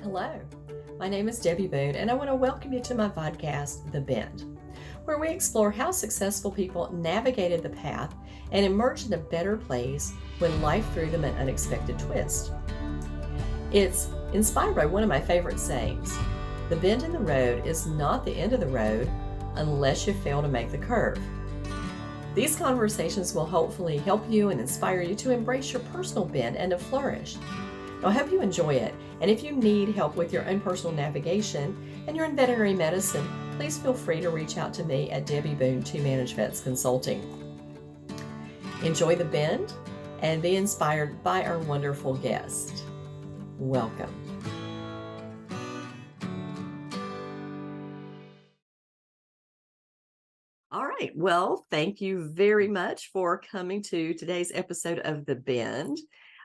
Hello, my name is Debbie Boone, and I want to welcome you to my podcast, The Bend, where we explore how successful people navigated the path and emerged in a better place when life threw them an unexpected twist. It's inspired by one of my favorite sayings: the bend in the road is not the end of the road unless you fail to make the curve. These conversations will hopefully help you and inspire you to embrace your personal bend and to flourish. I hope you enjoy it, and if you need help with your own personal navigation and you're in veterinary medicine, please feel free to reach out to me at Debbie Boone to Manage Vets Consulting. Enjoy the bend and be inspired by our wonderful guest. Welcome. All right. Well, thank you very much for coming to today's episode of The Bend.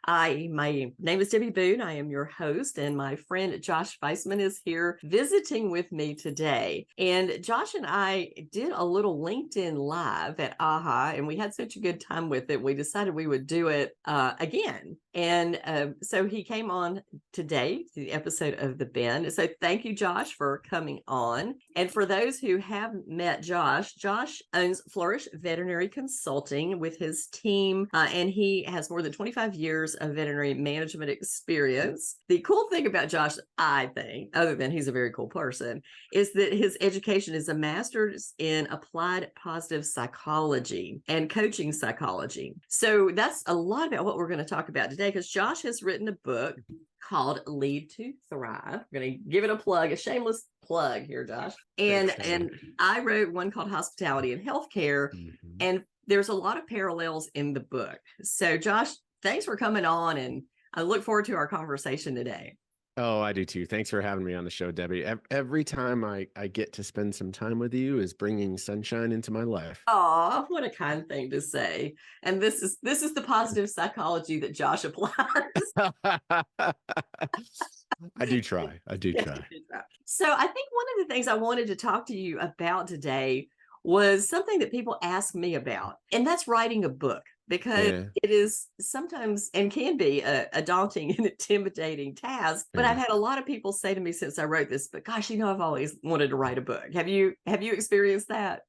My name is Debbie Boone. I am your host, and my friend Josh Vaisman is here visiting with me today. And Josh and I did a little LinkedIn Live at AHA, and we had such a good time with it. We decided we would do it again. And so he came on today to the episode of The Bend. So thank you, Josh, for coming on. And for those who haven't met Josh, Josh owns Flourish Veterinary Consulting with his team, and he has more than 25 years of veterinary management experience. The cool thing about Josh, I think, other than he's a very cool person, is that his education is a master's in applied positive psychology and coaching psychology. So that's a lot about what we're going to talk about today, because Josh has written a book called Lead to Thrive. I'm going to give it a plug, a shameless plug here, Josh. And I wrote one called Hospitality and Healthcare, and there's a lot of parallels in the book. So Josh, thanks for coming on, and I look forward to our conversation today. Oh, I do too. Thanks for having me on the show, Debbie. Every time I get to spend some time with you is bringing sunshine into my life. Oh, what a kind thing to say. And this is the positive psychology that Josh applies. I do try. So I think one of the things I wanted to talk to you about today was something that people ask me about, and that's writing a book, because it is sometimes and can be a daunting and intimidating task. But I've had a lot of people say to me since I wrote this book, gosh, I've always wanted to write a book. Have you experienced that?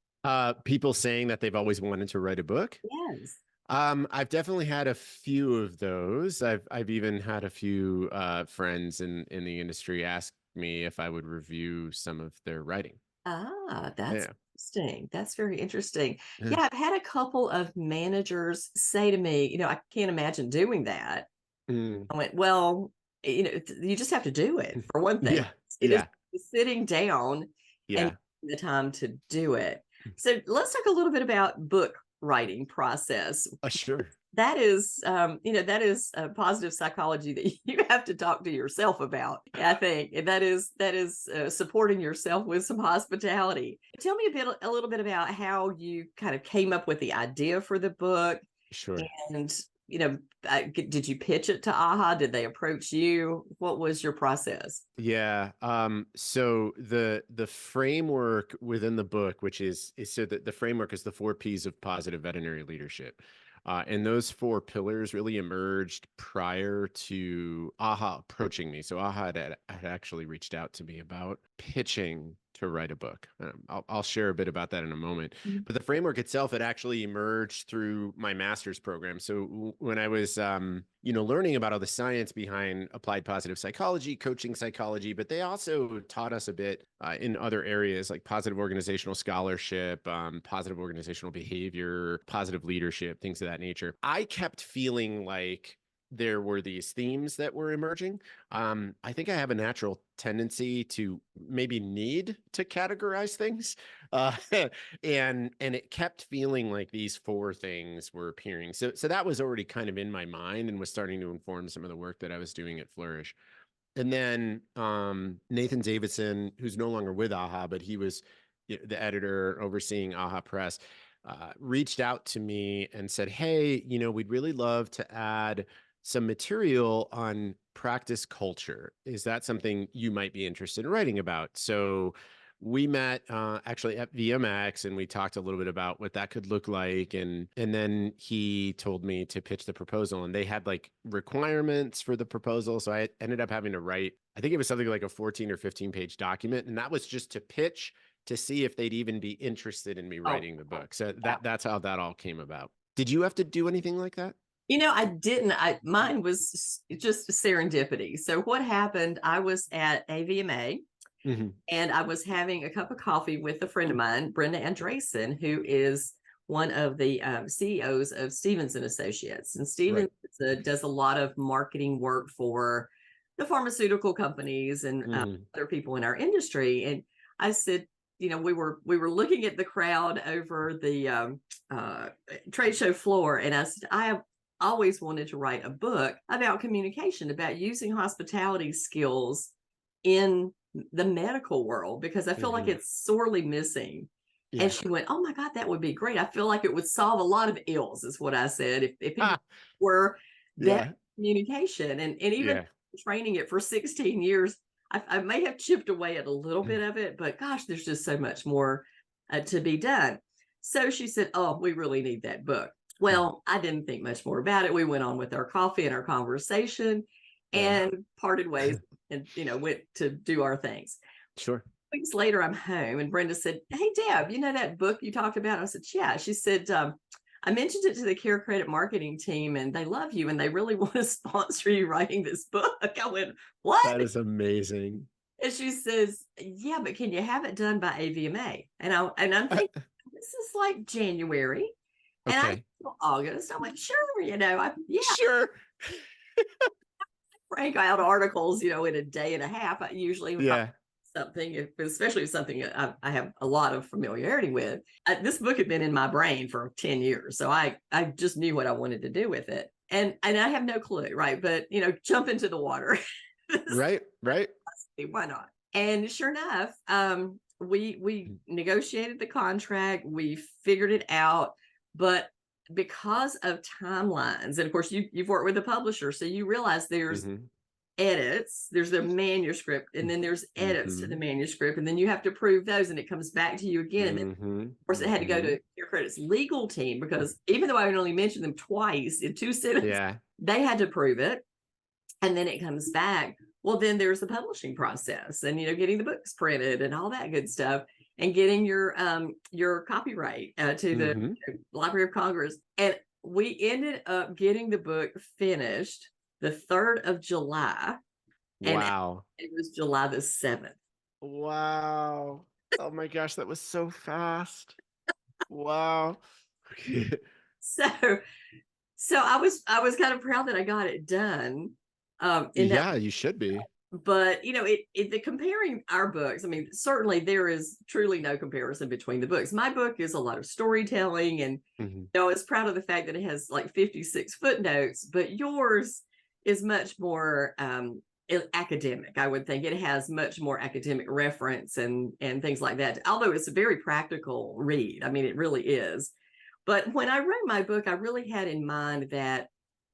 People saying that they've always wanted to write a book? Yes. I've definitely had a few of those. I've even had a few friends in the industry ask me if I would review some of their writing. That's interesting. That's very interesting. Yeah, I've had a couple of managers say to me, I can't imagine doing that. I went, well, you just have to do it, for one thing. It is sitting down and the time to do it. So let's talk a little bit about book writing process. Sure. That is, that is a positive psychology that you have to talk to yourself about. I think and that is supporting yourself with some hospitality. Tell me a little bit about how you kind of came up with the idea for the book. Sure. And did you pitch it to AHA? Did they approach you? What was your process? Yeah. So the framework within the book, which is so that the framework is the 4 P's of positive veterinary leadership. And those 4 pillars really emerged prior to AHA approaching me. So AHA had actually reached out to me about pitching to write a book. I'll share a bit about that in a moment. But the framework itself, it actually emerged through my master's program. So when I was, learning about all the science behind applied positive psychology, coaching psychology, but they also taught us a bit in other areas like positive organizational scholarship, positive organizational behavior, positive leadership, things of that nature. I kept feeling like there were these themes that were emerging. I think I have a natural tendency to maybe need to categorize things. And it kept feeling like these 4 things were appearing. So that was already kind of in my mind and was starting to inform some of the work that I was doing at Flourish. And then Nathan Davidson, who's no longer with AHA, but he was the editor overseeing AHA Press, reached out to me and said, hey, we'd really love to add some material on practice culture. Is that something you might be interested in writing about? So we met actually at VMX, and we talked a little bit about what that could look like. And then he told me to pitch the proposal, and they had like requirements for the proposal. So I ended up having to write, I think it was something like a 14 or 15 page document. And that was just to pitch to see if they'd even be interested in me Oh, writing the book. So that's how that all came about. Did you have to do anything like that? I didn't. Mine was just serendipity. So what happened? I was at AVMA Mm-hmm. and I was having a cup of coffee with a friend of mine, Brenda Andreessen, who is one of the CEOs of Stevens and Associates. And Stevens does a lot of marketing work for the pharmaceutical companies and other people in our industry. And I said, we were looking at the crowd over the trade show floor, and I said, I have always wanted to write a book about communication, about using hospitality skills in the medical world, because I feel like it's sorely missing. Yeah. And she went, "Oh my God, that would be great. I feel like it would solve a lot of ills," is what I said, if people were better communication. And even training it for 16 years, I may have chipped away at a little bit of it, but gosh, there's just so much more to be done. So she said, "Oh, we really need that book." Well, I didn't think much more about it. We went on with our coffee and our conversation and parted ways and, went to do our things. Sure. Weeks later, I'm home and Brenda said, "Hey, Deb, that book you talked about?" I said, "Yeah." She said, "I mentioned it to the Care Credit marketing team and they love you and they really want to sponsor you writing this book." I went, "What?" That is amazing. And she says, "Yeah, but can you have it done by AVMA?" And I'm thinking, this is like January. And I August. I'm like, "Sure, Sure. crank out articles, in a day and a half. I usually something, especially if something I have a lot of familiarity with." This book had been in my brain for 10 years. So I just knew what I wanted to do with it. And I have no clue, right? But, jump into the water. Right. Why not? And sure enough, we negotiated the contract. We figured it out. But because of timelines, and of course you've worked with a publisher, so you realize there's edits, there's the manuscript, and then there's edits to the manuscript, and then you have to prove those, and it comes back to you again. And of course, it had to go to Care Credit's legal team, because even though I only mentioned them twice in 2 sentences, they had to prove it, and then it comes back. Well, then there's the publishing process, and getting the books printed and all that good stuff, and getting your copyright to the Library of Congress. And we ended up getting the book finished the 3rd of July. Wow. And it was July the 7th. Wow. Oh my gosh, that was so fast. Wow. So I was kind of proud that I got it done. You should be. But the comparing our books, I mean, certainly there is truly no comparison between the books. My book is a lot of storytelling, and I was proud of the fact that it has like 56 footnotes, but yours is much more academic. I would think it has much more academic reference and things like that, although it's a very practical read. I mean, it really is. But when I wrote my book, I really had in mind that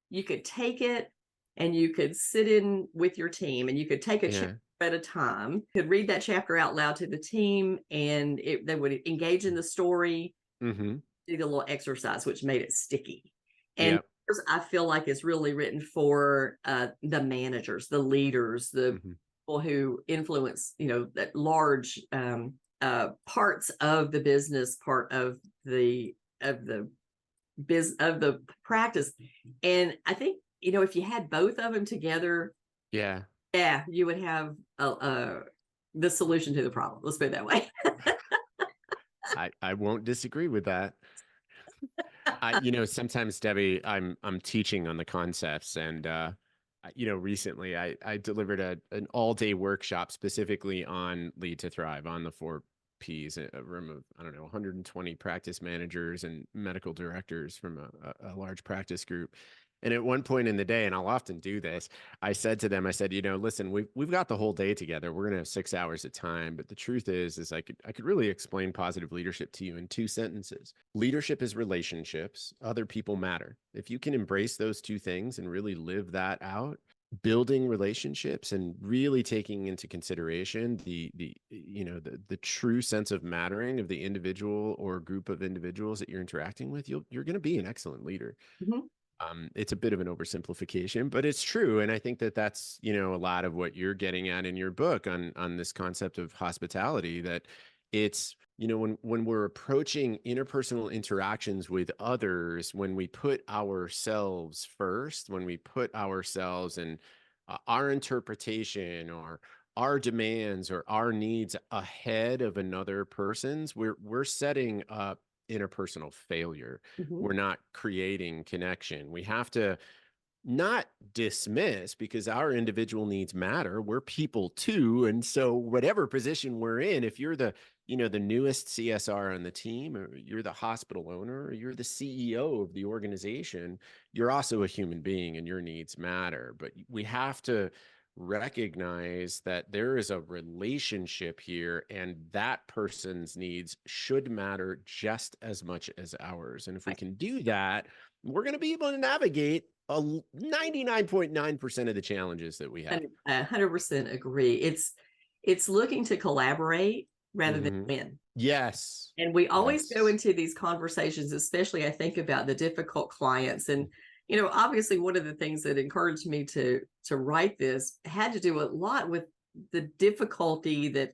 you could take it and you could sit in with your team and you could take a chapter at a time, could read that chapter out loud to the team, and they would engage in the story, do the little exercise, which made it sticky. And I feel like it's really written for the managers, the leaders, the people who influence, that large parts of the business, part of the practice. And I think, if you had both of them together, you would have the solution to the problem. Let's put it that way. I won't disagree with that. Sometimes, Debbie, I'm teaching on the concepts, and recently I delivered an all-day workshop specifically on Lead to Thrive, on the 4 Ps, a room of, I don't know, 120 practice managers and medical directors from a large practice group. And at one point in the day, and I'll often do this, I said to them, listen, we've got the whole day together. We're going to have 6 hours of time. But the truth is I could really explain positive leadership to you in 2 sentences. Leadership is relationships. Other people matter. If you can embrace those 2 things and really live that out, building relationships and really taking into consideration the true sense of mattering of the individual or group of individuals that you're interacting with, you're going to be an excellent leader. Mhm. It's a bit of an oversimplification, but it's true. And I think that that's, a lot of what you're getting at in your book on this concept of hospitality, that it's, when we're approaching interpersonal interactions with others, when we put ourselves first, when we put ourselves and our interpretation or our demands or our needs ahead of another person's, we're setting up interpersonal failure. Mhm. We're not creating connection. We have to not dismiss, because our individual needs matter. We're people too. And so whatever position we're in, if you're the newest CSR on the team, or you're the hospital owner, or you're the CEO of the organization, you're also a human being and your needs matter. But we have to recognize that there is a relationship here, and that person's needs should matter just as much as ours. And if we can do that, we're going to be able to navigate 99.9% of the challenges that we have. 100% agree. It's looking to collaborate rather than Mm-hmm. win. Yes. And we always go Yes. into these conversations, especially I think about the difficult clients. And, obviously one of the things that encouraged me to write this had to do a lot with the difficulty that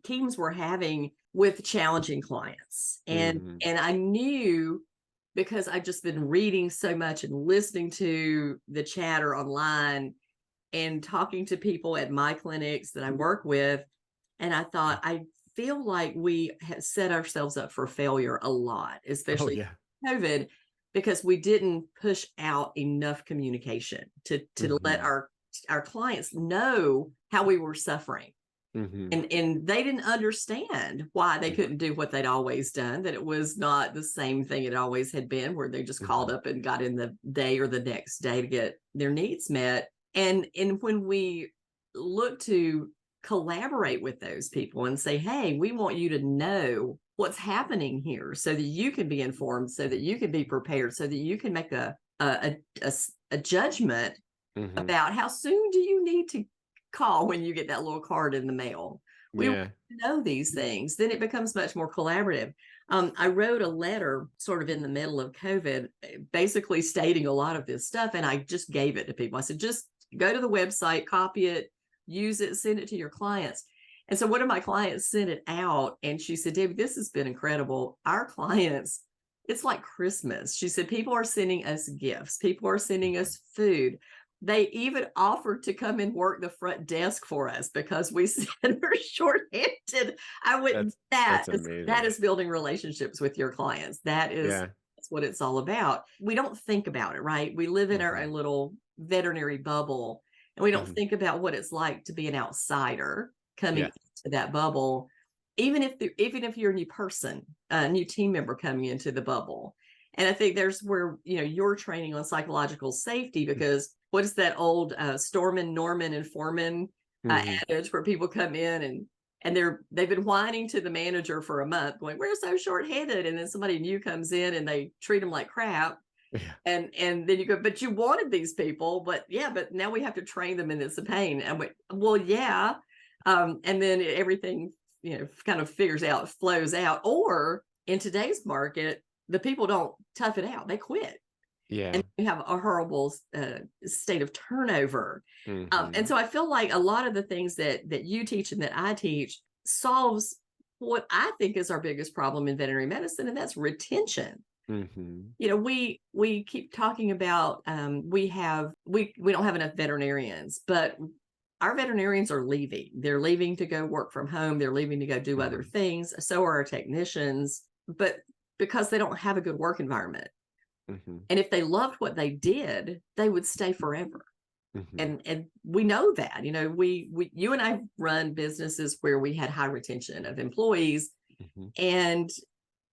teams were having with challenging clients. And Mm-hmm. and I knew, because I've just been reading so much and listening to the chatter online and talking to people at my clinics that I work with. And I thought, I feel like we have set ourselves up for failure a lot, Oh, especially yeah. COVID, because we didn't push out enough communication to let Mm-hmm. our clients know how we were suffering. Mm-hmm. And they didn't understand why they couldn't do what they'd always done, that it was not the same thing it always had been, where they just called up and got in the day or the next day to get their needs met. And when we look to collaborate with those people and say, hey, we want you to know what's happening here so that you can be informed, so that you can be prepared, so that you can make a judgment Mm-hmm. about how soon do you need to call when you get that little card in the mail. We Yeah. know these things, then it becomes much more collaborative. I wrote a letter sort of in the middle of COVID, basically stating a lot of this stuff, and I just gave it to people. I said, just go to the website, copy it, use it, send it to your clients. And so one of my clients sent it out, and she said, Debbie, this has been incredible. Our clients, it's like Christmas. She said, people are sending us gifts. People are sending us food. They even offered to come and work the front desk for us because we said we're short-handed. I went, That's that amazing. is building relationships with your clients. That's Yeah. what it's all about. We don't think about it, right? We live in our Mm-hmm. own little veterinary bubble, and we don't Mm-hmm. think about what it's like to be an outsider coming Yeah. into that bubble. Even if you're a new person, a new team member coming into the bubble. And I think there's where, you're training on psychological safety, because what is that old Storman, Norman, and Foreman Mm-hmm. adage, where people come in and they've been whining to the manager for a month, going, we're so short-handed, and then somebody new comes in and they treat them like crap. Yeah. And then you go, but you wanted these people, but now we have to train them, and it's a pain. And well, yeah. And then everything, kind of flows out. Or in today's market, the people don't tough it out; they quit, Yeah. and we have a horrible state of turnover. And Mm-hmm. so I feel like a lot of the things that you teach and that I teach solves what I think is our biggest problem in veterinary medicine, and that's retention. Mm-hmm. We keep talking about we don't have enough veterinarians, but our veterinarians are leaving. They're leaving to go work from home. They're leaving to go do other Mm-hmm. things. So are our technicians, but because they don't have a good work environment. Mm-hmm. And if they loved what they did, they would stay forever. Mm-hmm. And we know that, you and I run businesses where we had high retention of employees. Mm-hmm. And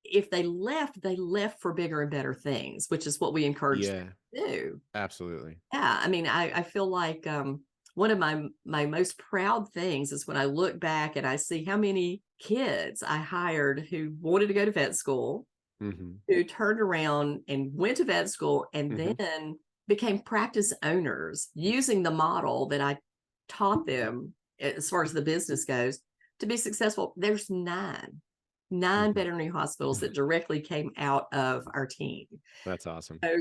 if they left for bigger and better things, which is what we encourage Yeah. them to do. Absolutely. Yeah. I mean, I feel like one of my most proud things is when I look back and I see how many kids I hired who wanted to go to vet school, Mm-hmm. who turned around and went to vet school, and Mm-hmm. then became practice owners using the model that I taught them as far as the business goes to be successful. There's nine veterinary hospitals that directly came out of our team. That's awesome. So,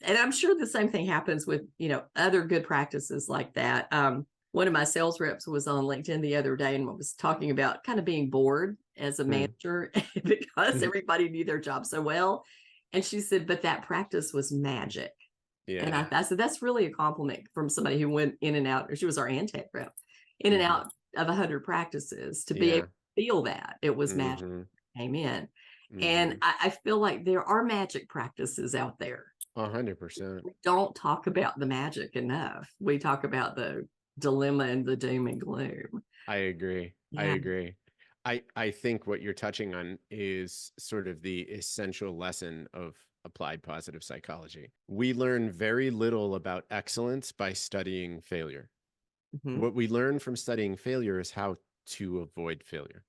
and I'm sure the same thing happens with, other good practices like that. One of my sales reps was on LinkedIn the other day and was talking about kind of being bored as a manager because everybody knew their job so well. And she said, but that practice was magic. Yeah. And I said, that's really a compliment from somebody who went in and out. She was our Antec rep, in and out of 100 practices to be able to feel that it was magic. Came in. And I feel like there are magic practices out there. 100%. We don't talk about the magic enough. We talk about the dilemma and the doom and gloom. I agree. Yeah. I agree. I think what you're touching on is sort of the essential lesson of applied positive psychology. We learn very little about excellence by studying failure. What we learn from studying failure is how to avoid failure.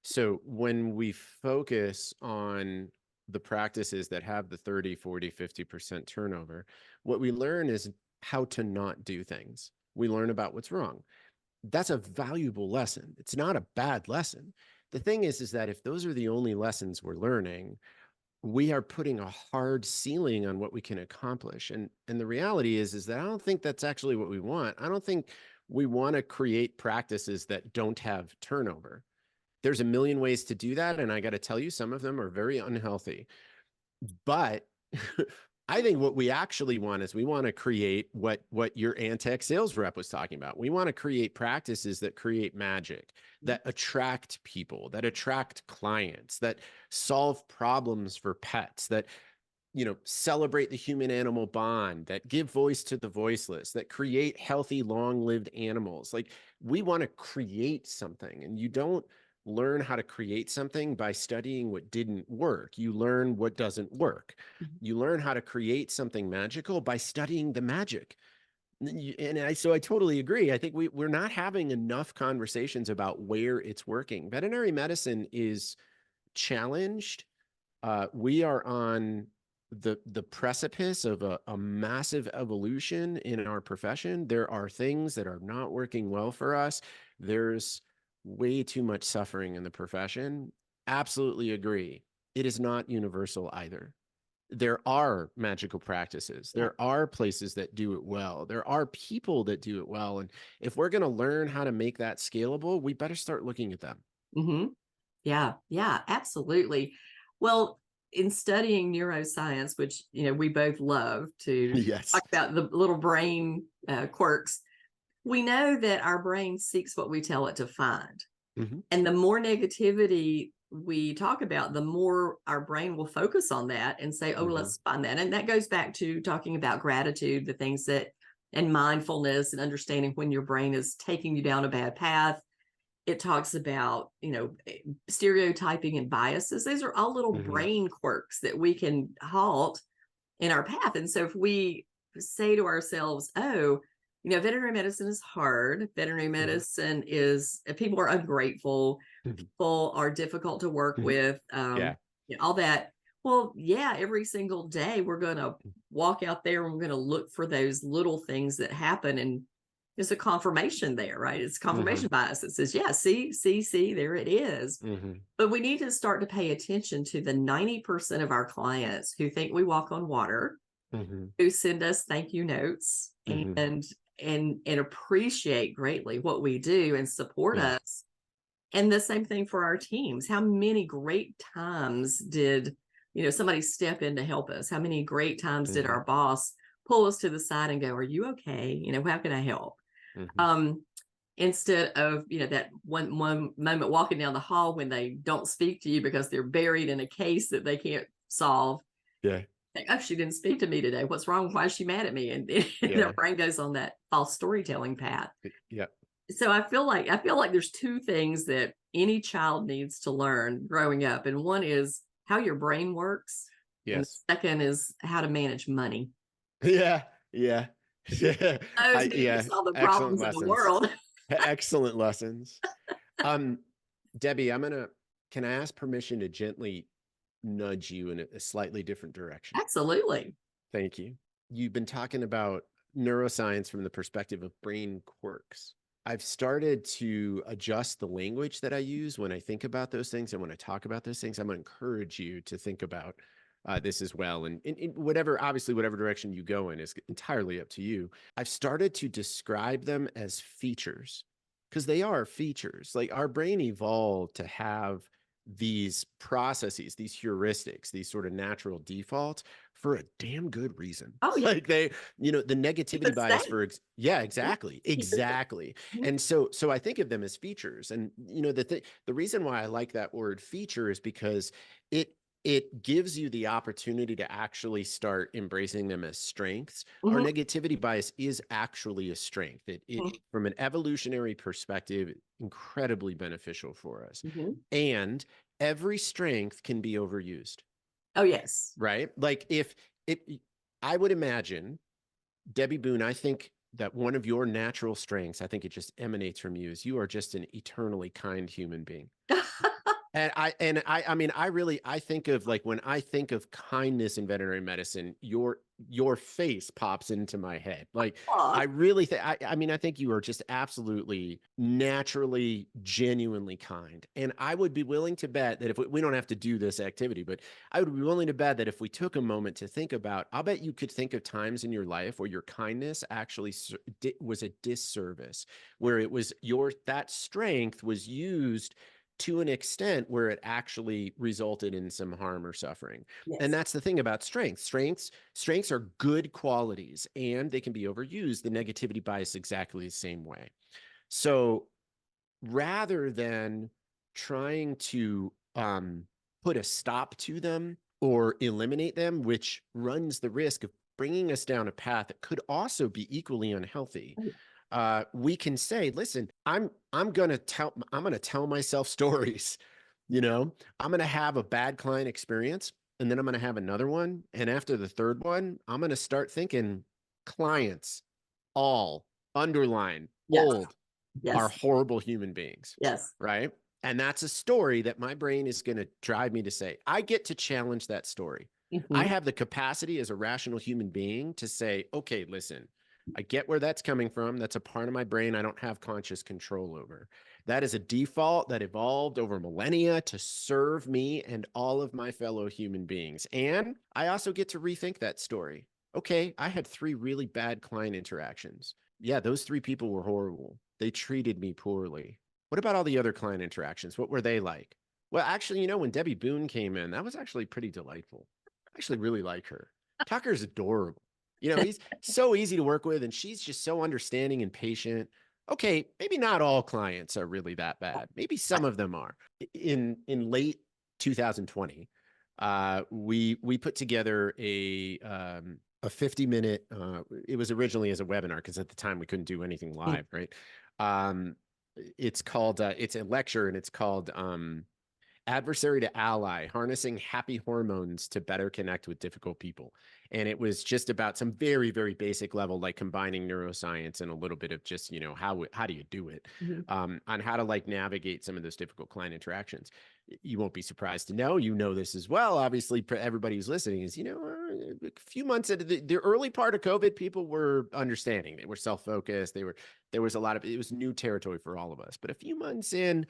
So when we focus on the practices that have the 30, 40, 50% turnover, what we learn is how to not do things. We learn about what's wrong. That's a valuable lesson. It's not a bad lesson. The thing is that if those are the only lessons we're learning, we are putting a hard ceiling on what we can accomplish. And the reality is that I don't think that's actually what we want. I don't think we want to create practices that don't have turnover. There's a million ways to do that. And I got to tell you, some of them are very unhealthy. But I think what we actually want is we want to create what your Antec sales rep was talking about. We want to create practices that create magic, that attract people, that attract clients, that solve problems for pets, that celebrate the human animal bond, that give voice to the voiceless, that create healthy, long-lived animals. Like, we want to create something, and you don't learn how to create something by studying what didn't work. You learn what doesn't work. You learn how to create something magical by studying the magic. So I totally agree. I think we're not having enough conversations about where it's working. Veterinary medicine is challenged. We are on the precipice of a massive evolution in our profession. There are things that are not working well for us. There's way too much suffering in the profession. Absolutely agree. It is not universal either. There are magical practices. There are places that do it well. There are people that do it well. And if we're going to learn how to make that scalable, we better start looking at them. Yeah, absolutely. Well, in studying neuroscience, which we both love to talk about the little brain quirks, we know that our brain seeks what we tell it to find. And the more negativity we talk about, the more our brain will focus on that and say, oh, let's find that. And that goes back to talking about gratitude, the things that, and mindfulness, and understanding when your brain is taking you down a bad path. It talks about, stereotyping and biases. These are all little brain quirks that we can halt in our path. And so if we say to ourselves, oh, veterinary medicine is hard. Veterinary medicine is, people are ungrateful. People are difficult to work with. All that. Well, every single day we're going to walk out there and we're going to look for those little things that happen. And there's a confirmation there, right? It's confirmation bias. It says, see, there it is. But we need to start to pay attention to the 90% of our clients who think we walk on water, who send us thank you notes and appreciate greatly what we do and support us. And the same thing for our teams. How many great times did, somebody step in to help us? How many great times did our boss pull us to the side and go, are you okay? How can I help? Instead of, that one moment walking down the hall when they don't speak to you because they're buried in a case that they can't solve. Like, oh, she didn't speak to me today. What's wrong? Why is she mad at me? And their brain goes on that false storytelling path. So I feel like there's two things that any child needs to learn growing up. And one is how your brain works. And the second is how to manage money. Those all the problems in the world. Excellent lessons. Debbie, can I ask permission to gently nudge you in a slightly different direction? Absolutely. Thank you. you've been talking about neuroscience from the perspective of brain quirks. I've started to adjust the language that I use when I think about those things and when I talk about those things. I'm going to encourage you to think about this as well. And in whatever, obviously, whatever direction you go in is entirely up to you. I've started to describe them as features because they are features. Like our brain evolved to have these processes, these heuristics, these sort of natural defaults for a damn good reason. Oh yeah, Like they, the keep negativity it bias safe. for, yeah, Yeah, exactly, keep it safe. exactly. Mhm, And so I think of them as features. And the reason why I like that word feature is because it it gives you the opportunity to actually start embracing them as strengths. Our mhm, negativity bias is actually a strength. It mhm, from an evolutionary perspective, incredibly beneficial for us. mhm. And every strength can be overused, Oh yes. right? Like if it, I would imagine, Debbie Boone, I think that one of your natural strengths, I think it just emanates from you, is you are just an eternally kind human being. And I mean, I think of like when I think of kindness in veterinary medicine, your face pops into my head. Like Aw, I really think I mean, I think you are just absolutely naturally, genuinely kind. And I would be willing to bet that if we don't have to do this activity, but I would be willing to bet that if we took a moment to think about, I'll bet you could think of times in your life where your kindness actually was a disservice, where it was that strength was used to an extent where it actually resulted in some harm or suffering. And yes. that's the thing about strengths. Strengths are good qualities and they can be overused. The negativity bias exactly the same way. So rather than trying to put a stop to them or eliminate them, which runs the risk of bringing us down a path that could also be equally unhealthy, we can say, listen, I'm gonna tell myself stories. I'm gonna have a bad client experience, and then I'm gonna have another one, and after the third one, I'm gonna start thinking clients, all underline, Yes. bold, are Yes. horrible human beings, Yes. right? And that's a story that my brain is going to drive me to say, I get to challenge that story. I Mhm. have the capacity as a rational human being to say, okay, listen, I get where that's coming from. That's a part of my brain I don't have conscious control over. That is a default that evolved over millennia to serve me and all of my fellow human beings. And I also get to rethink that story. Okay, I had 3 really bad client interactions. Yeah, those 3 people were horrible. They treated me poorly. What about all the other client interactions? What were they like? Well, actually, when Debbie Boone came in, that was actually pretty delightful. I actually really like her. Tucker's adorable. He's so easy to work with, and she's just so understanding and patient. Okay, maybe not all clients are really that bad. Maybe some of them are. In late 2020, we put together a 50-minute, it was originally as a webinar because at the time we couldn't do anything Mm. live, right? um it's called it's a lecture, and it's called Adversary to Ally: Harnessing Happy Hormones to Better Connect with Difficult People. And it was just about some very, very basic level, like combining neuroscience and a little bit of just, how do you do it, Mhm. on how to like navigate some of those difficult client interactions. You won't be surprised to know, this as well. Obviously, everybody who's listening is, a few months into the early part of COVID, people were understanding. They were self-focused. There was a lot of, it was new territory for all of us. But a few months in,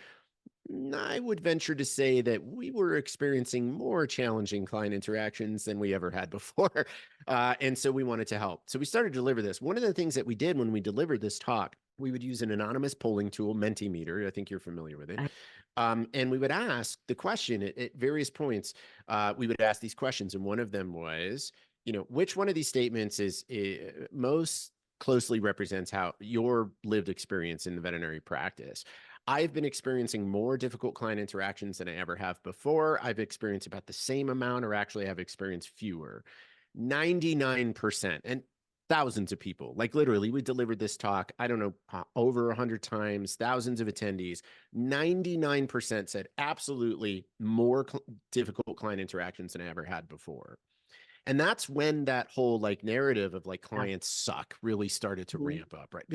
I would venture to say that we were experiencing more challenging client interactions than we ever had before. And so we wanted to help. So we started to deliver this. One of the things that we did when we delivered this talk, we would use an anonymous polling tool, Mentimeter. I think you're familiar with it. And we would ask the question at various points. We would ask these questions. And one of them was, which one of these statements is most closely represents how your lived experience in the veterinary practice? I've been experiencing more difficult client interactions than I ever have before. I've experienced about the same amount, or actually, I've experienced fewer. 99%. And thousands of people, like literally, we delivered this talk, I don't know, over 100 times, thousands of attendees. 99% said absolutely more difficult client interactions than I ever had before. And that's when that whole like narrative of like Yeah. clients suck really started to Mhm. ramp up, right?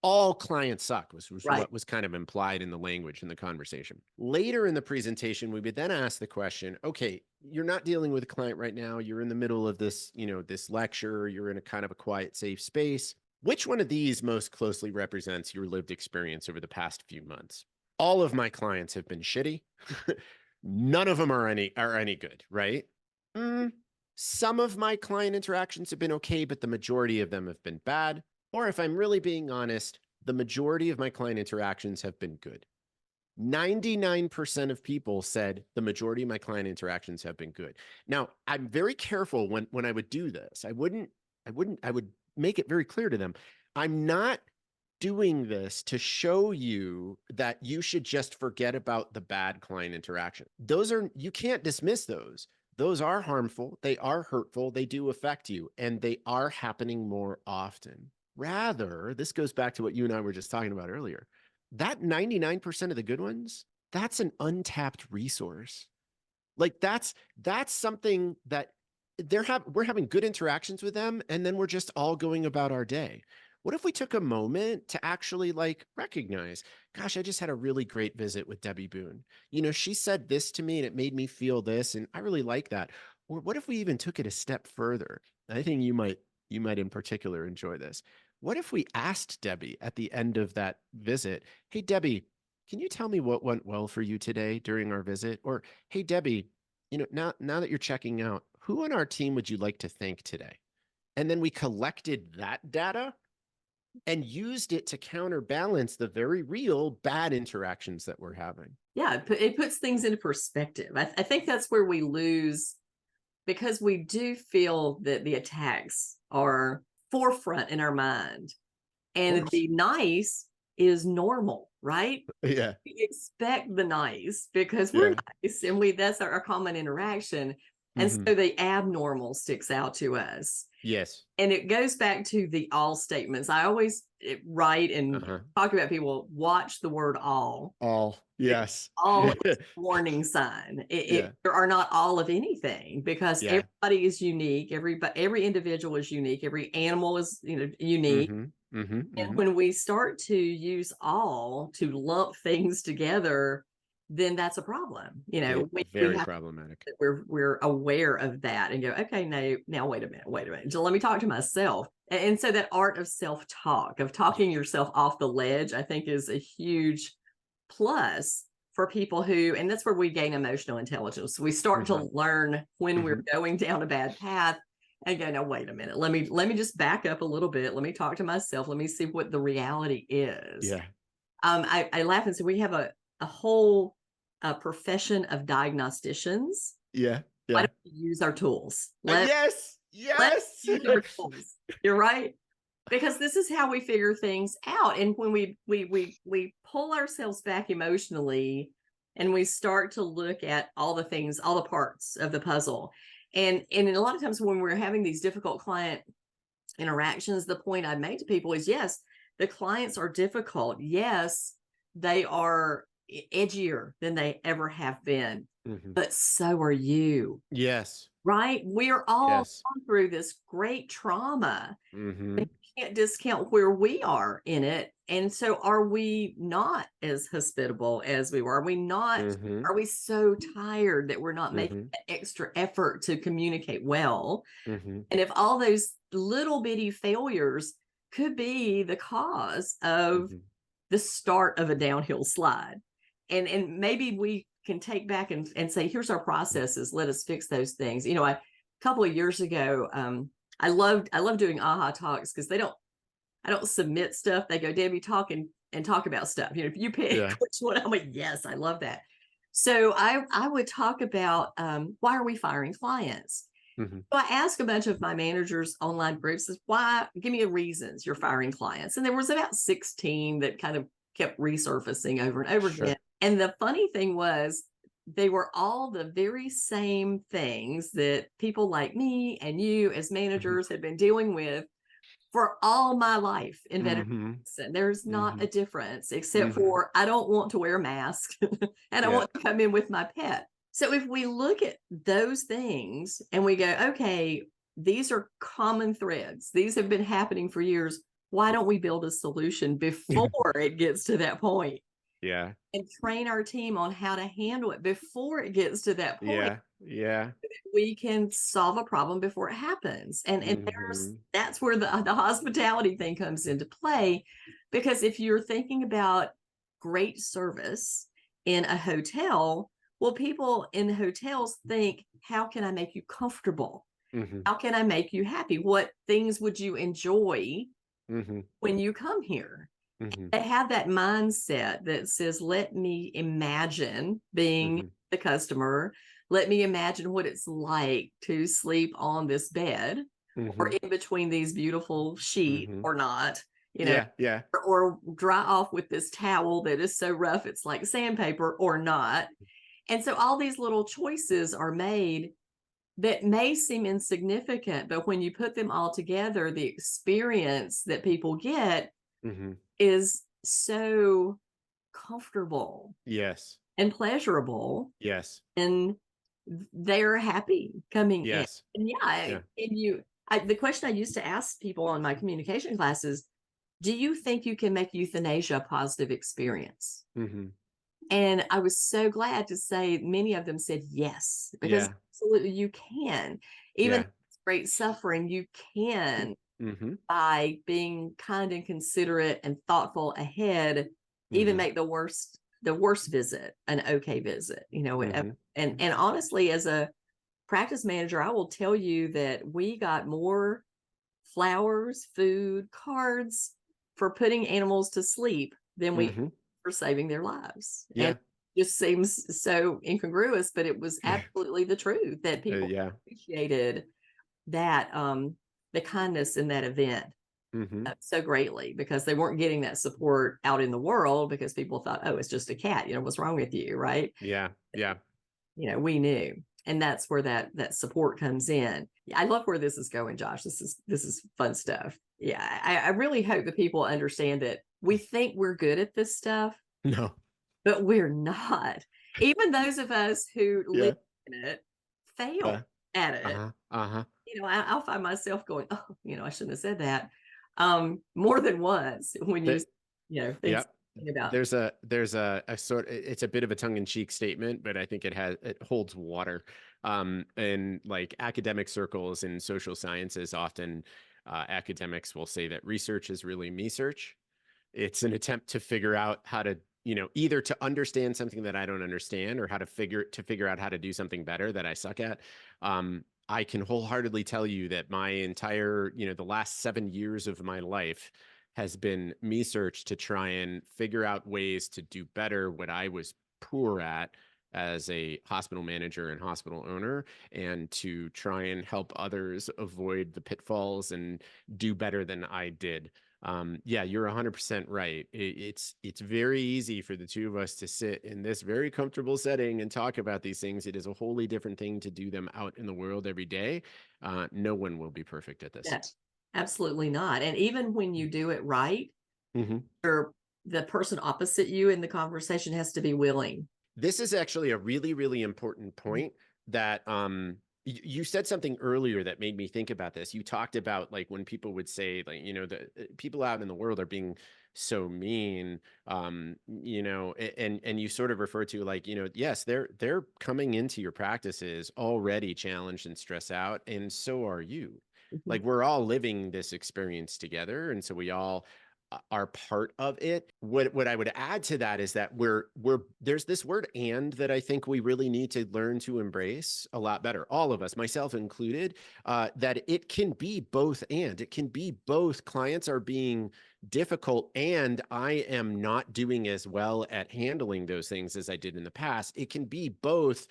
all clients suck was Right. what was kind of implied in the language in the conversation. Later in the presentation, we would then ask the question, okay, you're not dealing with a client right now. You're in the middle of this, this lecture. You're in a kind of a quiet, safe space. Which one of these most closely represents your lived experience over the past few months? All of my clients have been shitty. None of them are any good, right? Some of my client interactions have been okay, but the majority of them have been bad. Or if I'm really being honest, the majority of my client interactions have been good. 99% of people said the majority of my client interactions have been good. Now, I'm very careful when I would do this. I would make it very clear to them. I'm not doing this to show you that you should just forget about the bad client interaction. You can't dismiss those. Those are harmful. They are hurtful. They do affect you, and they are happening more often. Rather, this goes back to what you and I were just talking about earlier. That 99% of the good ones, that's an untapped resource. Like that's something that we're having good interactions with them, and then we're just all going about our day. What if we took a moment to actually recognize, gosh, I just had a really great visit with Debbie Boone. She said this to me and it made me feel this, and I really like that. Or what if we even took it a step further? I think you might in particular enjoy this. What if we asked Debbie at the end of that visit, hey, Debbie, can you tell me what went well for you today during our visit? Or, hey, Debbie, now that you're checking out, who on our team would you like to thank today? And then we collected that data and used it to counterbalance the very real bad interactions that we're having. Yeah, it puts things into perspective. I think that's where we lose, because we do feel that the attacks are forefront in our mind, and the nice is normal, right? Yeah. We expect the nice because we're Yeah. nice, and that's our common interaction. And so the abnormal sticks out to us. Yes. And it goes back to the all statements. I always write and talk about people, watch the word all. All. Yes. All is a warning sign. There are not all of anything, because everybody is unique. Every individual is unique. Every animal is unique. And when we start to use all to lump things together, then that's a problem. Very problematic. We're aware of that and go, okay, now wait a minute. So let me talk to myself. And so that art of self-talk, of talking yourself off the ledge, I think is a huge plus for people who, and that's where we gain emotional intelligence. We start to learn when we're going down a bad path and go, no, wait a minute. Let me just back up a little bit. Let me talk to myself. Let me see what the reality is. Yeah. I laugh and say we have a whole profession of diagnosticians. Yeah. Why don't we use our tools? Yes. Let's use our tools. You're right. Because this is how we figure things out. And when we pull ourselves back emotionally and we start to look at all the things, all the parts of the puzzle. And a lot of times when we're having these difficult client interactions, the point I make to people is, yes, the clients are difficult. Yes, they are edgier than they ever have been, but so are you. Yes. Right? We're all gone through this great trauma. We can't discount where we are in it. And so are we not as hospitable as we were? Are we not? Are we so tired that we're not making that extra effort to communicate well? And if all those little bitty failures could be the cause of the start of a downhill slide, and maybe we can take back and say, here's our processes. Let us fix those things. A couple of years ago, I love doing AHA talks, because I don't submit stuff. They go, Debbie, talk and talk about stuff. If you pick which one, I'm like, yes, I love that. So I would talk about why are we firing clients? So I asked a bunch of my managers online groups, why, give me the reasons you're firing clients. And there was about 16 that kind of kept resurfacing over and over again. And the funny thing was, they were all the very same things that people like me and you as managers had been dealing with for all my life in veterinary medicine. There's not a difference, except for I don't want to wear a mask and I want to come in with my pet. So if we look at those things and we go, okay, these are common threads. These have been happening for years. why don't we build a solution before it gets to that point Yeah. and train our team on how to handle it before it gets to that point? Yeah. Yeah. We can solve a problem before it happens. And Hmm. that's where the hospitality thing comes into play. Because if you're thinking about great service in a hotel, well, people in hotels think, how can I make you comfortable? Hmm. How can I make you happy? What things would you enjoy Hmm. when you come here? Hmm. They have that mindset that says, let me imagine being Hmm. the customer. Let me imagine what it's like to sleep on this bed or Hmm. in between these beautiful sheets Hmm. or not, you know, Yeah. Yeah. or dry off with this towel that is so rough it's like sandpaper or not. And so all these little choices are made that may seem insignificant, but when you put them all together, the experience that people get Hmm. is so comfortable Yes. and pleasurable, Yes. and they're happy coming in. Yes. And yeah, Yeah. the question I used to ask people on my communication classes, do you think you can make euthanasia a positive experience? Hmm. And I was so glad to say many of them said yes, because Yeah. absolutely you can. Even Yeah. if it's great suffering, you can, Hmm. by being kind and considerate and thoughtful ahead, even Hmm. make the worst visit an okay visit, Hmm. and honestly, as a practice manager, I will tell you that we got more flowers, food, cards for putting animals to sleep than we Hmm. for saving their lives. And Yeah. it just seems so incongruous, but it was absolutely the truth that people Yeah. appreciated that the kindness in that event Hmm. so greatly, because they weren't getting that support out in the world because people thought, oh, it's just a cat, what's wrong with you, right? Yeah. Yeah. We knew, and that's where that support comes in. I love where this is going, Josh. This is fun stuff. Yeah, I really hope that people understand that we think we're good at this stuff, No. but we're not. Even those of us who live Yeah. in it fail Uh, at it. uh-huh. Uh-huh. I'll find myself going, oh, I shouldn't have said that, more than once when you, That, think yeah. about. There's a sort, it's a bit of a tongue-in-cheek statement, but I think it holds water. And like academic circles and social sciences, often academics will say that research is really me search. It's an attempt to figure out how to, either to understand something that I don't understand, or how to figure out how to do something better that I suck at. I can wholeheartedly tell you that my entire, the last 7 years of my life has been me search to try and figure out ways to do better what I was poor at as a hospital manager and hospital owner, and to try and help others avoid the pitfalls and do better than I did. Yeah, you're 100% right. It's very easy for the two of us to sit in this very comfortable setting and talk about these things. It is a wholly different thing to do them out in the world every day. No one will be perfect at this. Yeah, absolutely not. And even when you do it right, Hmm. or the person opposite you in the conversation has to be willing. This is actually a really, really important point that you said something earlier that made me think about this. You talked about like when people would say like, the people out in the world are being so mean, and you sort of refer to like, yes, they're coming into your practices already challenged and stressed out, and so are you. Mhm. Like we're all living this experience together, and so we all are part of it. What I would add to that is that we're there's this word "and" that I think we really need to learn to embrace a lot better. All of us, myself included, that it can be both and. It can be both. Clients are being difficult, and I am not doing as well at handling those things as I did in the past. It can be both.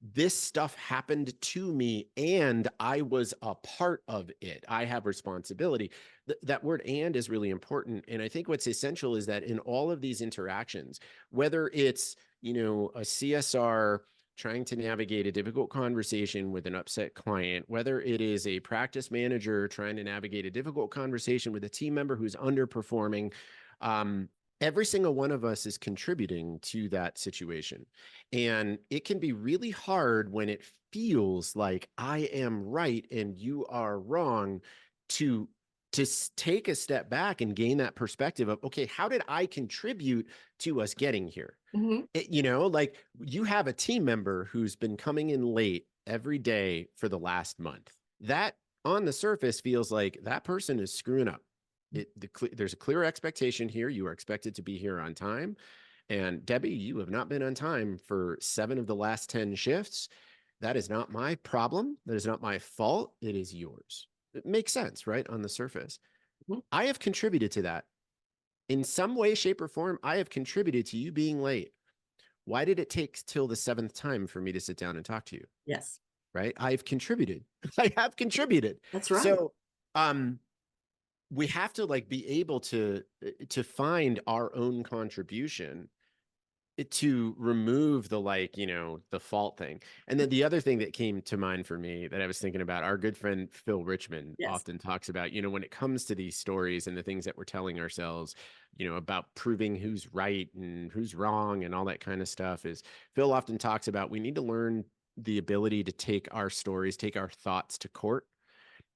This stuff happened to me and I was a part of it. I have responsibility. That word "and" is really important. And I think what's essential is that in all of these interactions, whether it's, a CSR trying to navigate a difficult conversation with an upset client, whether it is a practice manager trying to navigate a difficult conversation with a team member who's underperforming, um, every single one of us is contributing to that situation. And it can be really hard when it feels like I am right and you are wrong to to take a step back and gain that perspective of, okay, how did I contribute to us getting here? Mhm. Like you have a team member who's been coming in late every day for the last month. That on the surface feels like that person is screwing up. There's a clear expectation here. You are expected to be here on time. And Debbie, you have not been on time for 7 of the last 10 shifts. That is not my problem. That is not my fault. It is yours. It makes sense, right? On the surface. Mhm. I have contributed to that. In some way, shape, or form, I have contributed to you being late. Why did it take till the 7th time for me to sit down and talk to you? Yes, Right? I've contributed. I have contributed. that's right. So, we have to like be able to find our own contribution to remove the like, the fault thing. And then the other thing that came to mind for me that I was thinking about, our good friend Phil Richmond Yes, often talks about, when it comes to these stories and the things that we're telling ourselves, about proving who's right and who's wrong and all that kind of stuff, is Phil often talks about we need to learn the ability to take our stories, take our thoughts to court.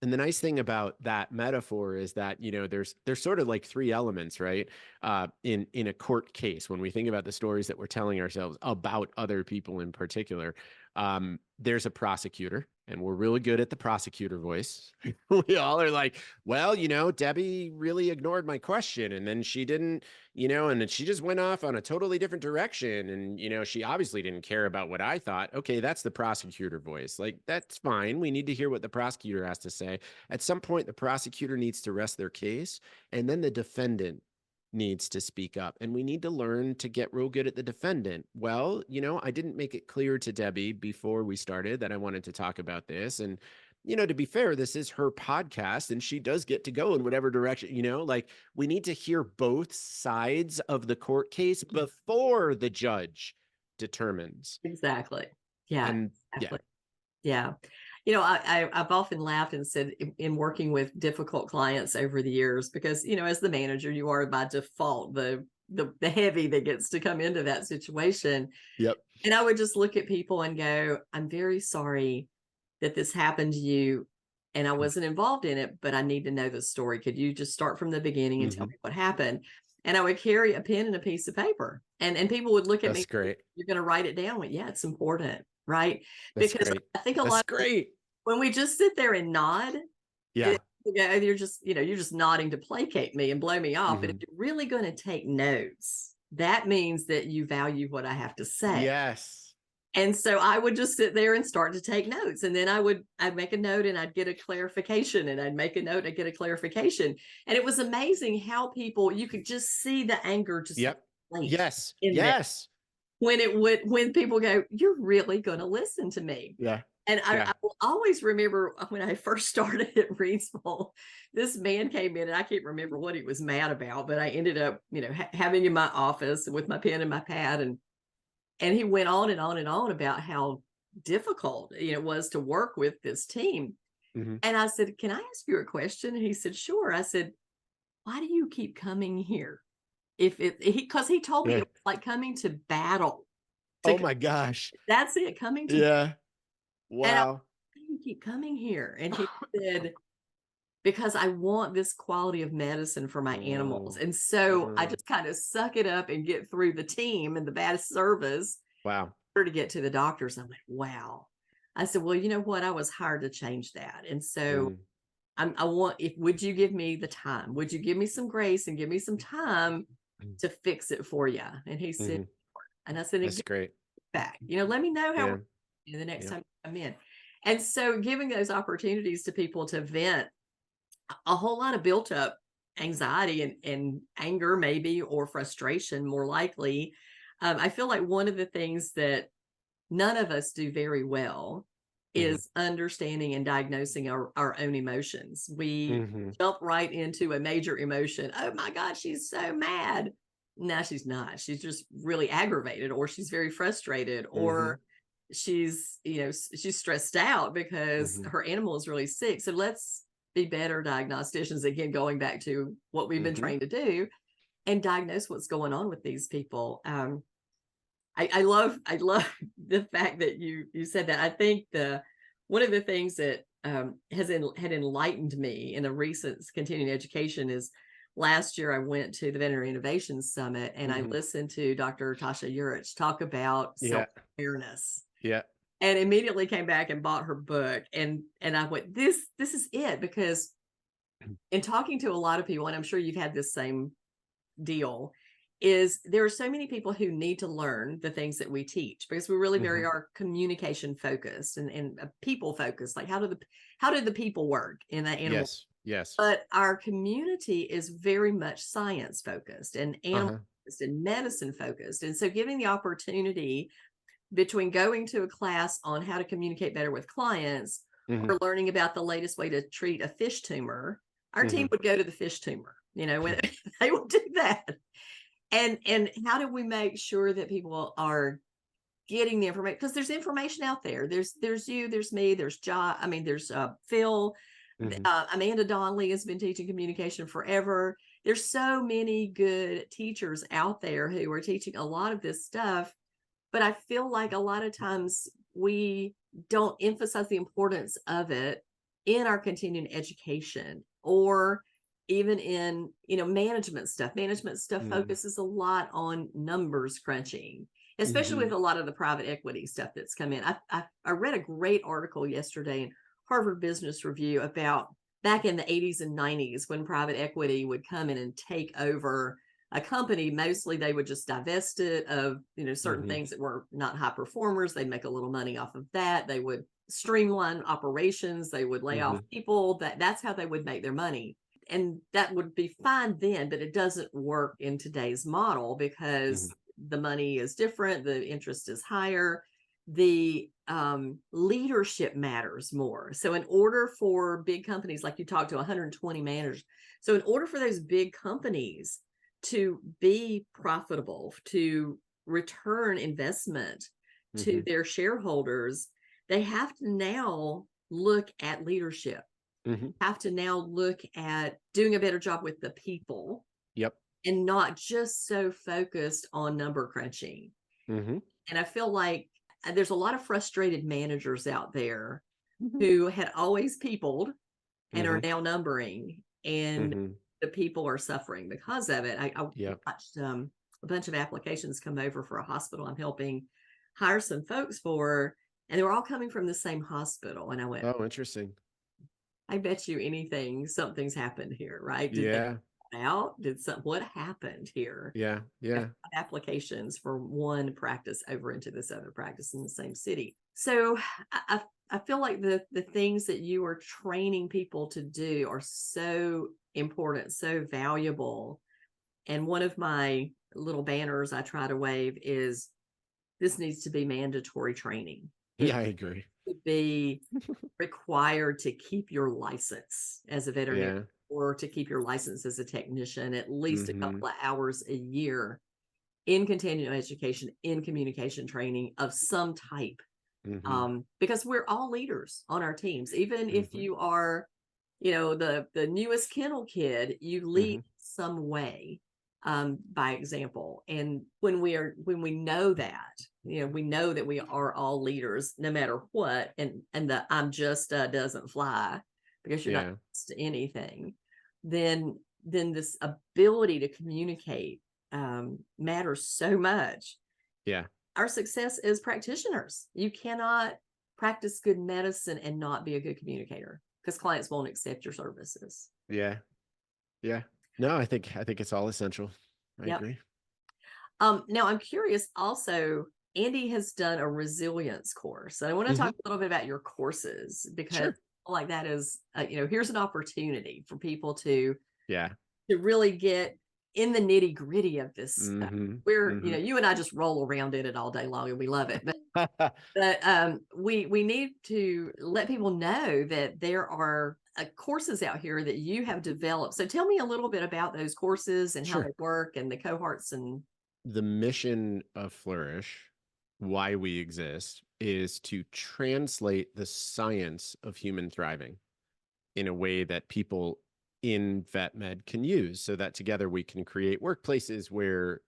And the nice thing about that metaphor is that, there's sort of like 3 elements, right? In a court case, when we think about the stories that we're telling ourselves about other people in particular, there's a prosecutor, and we're really good at the prosecutor voice. We all are like, well, Debbie really ignored my question, and then she didn't, and then she just went off on a totally different direction, and she obviously didn't care about what I thought. Okay, that's the prosecutor voice. Like, that's fine. We need to hear what the prosecutor has to say. At some point, the prosecutor needs to rest their case, and then the defendant needs to speak up, and we need to learn to get real good at the defendant. Well, I didn't make it clear to Debbie before we started that I wanted to talk about this, and to be fair, this is her podcast and she does get to go in whatever direction. Like, we need to hear both sides of the court case before the judge determines. exactly. Yeah, And yeah. exactly. Yeah. I've often laughed and said in working with difficult clients over the years, because, as the manager, you are by default the heavy that gets to come into that situation. Yep. And I would just look at people and go, I'm very sorry that this happened to you. And I wasn't involved in it, but I need to know the story. Could you just start from the beginning and tell me what happened? And I would carry a pen and a piece of paper, and people would look at me. That's great. You're going to write it down. Yeah, it's important. Right. That's Because great. I think a That's lot of great. when we just sit there and nod, Yeah. you're just, you're just nodding to placate me and blow me off. And if Mhm. you're really going to take notes, that means that you value what I have to say. Yes. And so I would just sit there and start to take notes. And then I'd make a note and I'd get a clarification, and I'd make a note, I'd get a clarification. And it was amazing how you could just see the anger just Yep. Yes. in there. Yes. When people go, you're really going to listen to me. Yeah. And Yeah. I will always remember when I first started at Reedsville, this man came in, and I can't remember what he was mad about, but I ended up, having in my office with my pen and my pad, and he went on and on and on about how difficult, it was to work with this team. Mhm. And I said, can I ask you a question? And he said, sure. I said, why do you keep coming here? Because he told me Yeah. it was like coming to battle. Oh my gosh. That's it, coming to. Yeah. And Wow. why do you keep coming here? And he said, because I want this quality of medicine for my animals. And so I just kind of suck it up and get through the team and the bad service Wow. to get to the doctors. I'm like, wow. I said, well, you know what? I was hired to change that. And so would you give me the time? Would you give me some grace and give me some time to fix it for you? And he said, and I said, That's great. back, let me know how the next Yeah. time you come in. And so giving those opportunities to people to vent a whole lot of built up anxiety and anger, maybe, or frustration, more likely. I feel like one of the things that none of us do very well is understanding and diagnosing our own emotions. We jump right into a major emotion. Oh my God, she's so mad. No, she's not. She's just really aggravated, or she's very frustrated, or she's stressed out because her animal is really sick. So let's be better diagnosticians, again, going back to what we've been trained to do, and diagnose what's going on with these people. I love the fact that you said that. I think one of the things that had enlightened me in a recent continuing education is last year I went to the Veterinary Innovation Summit and I listened to Dr. Tasha Urich talk about Yeah. self-awareness. Yeah. And immediately came back and bought her book. And I went, this is it. Because in talking to a lot of people, and I'm sure you've had this same deal, is there are so many people who need to learn the things that we teach, because we really very are communication focused and people focused. Like how do the people work in that animal? Yes. But our community is very much science focused and animal focused and medicine focused. And so giving the opportunity between going to a class on how to communicate better with clients or learning about the latest way to treat a fish tumor, our team would go to the fish tumor, when they would do that. And how do we make sure that people are getting the information? Because there's information out there. There's you, there's me, there's Josh. I mean, there's Phil. Amanda Donnelly has been teaching communication forever. There's so many good teachers out there who are teaching a lot of this stuff. But I feel like a lot of times we don't emphasize the importance of it in our continuing education, or even in, management stuff. Management stuff focuses a lot on numbers crunching, especially with a lot of the private equity stuff that's come in. I read a great article yesterday in Harvard Business Review about back in the 80s and 90s when private equity would come in and take over a company. Mostly they would just divest it of, certain things that were not high performers. They'd make a little money off of that. They would streamline operations. They would lay off people. That's how they would make their money. And that would be fine then, but it doesn't work in today's model because the money is different. The interest is higher. The leadership matters more. So in order for big companies, like you talked to 120 managers, so in order for those big companies to be profitable, to return investment to their shareholders, they have to now look at leadership, have to now look at doing a better job with the people. Yep. And not just so focused on number crunching. And I feel like there's a lot of frustrated managers out there who had always peopled and are now numbering, and the people are suffering because of it. I watched a bunch of applications come over for a hospital I'm helping hire some folks for, and they were all coming from the same hospital. And I went, oh, interesting. I bet you anything something's happened here, right? Did they out? What happened here? Yeah. Applications for one practice over into this other practice in the same city. So I feel like the things that you are training people to do are so important, so valuable. And one of my little banners I try to wave is this needs to be mandatory training. Yeah, I agree. Would be required to keep your license as a veterinarian or to keep your license as a technician at least a couple of hours a year in continuing education, in communication training of some type. Because we're all leaders on our teams. Even if you are, the newest kennel kid, you lead some way by example. And when we know that, we know that we are all leaders no matter what, and the I'm just doesn't fly because you're not used to anything, then this ability to communicate matters so much. Our success as practitioners. You cannot practice good medicine and not be a good communicator because clients won't accept your services. Yeah. No, I think it's all essential. I agree. Now I'm curious also, Andy has done a resilience course. And I want to talk a little bit about your courses, because like that is, here's an opportunity for people to really get in the nitty gritty of this stuff. We're, you and I just roll around in it all day long and we love it. But we need to let people know that there are courses out here that you have developed. So tell me a little bit about those courses and how they work and the cohorts. And the mission of Flourish, why we exist, is to translate the science of human thriving in a way that people in vet med can use, so that together we can create workplaces where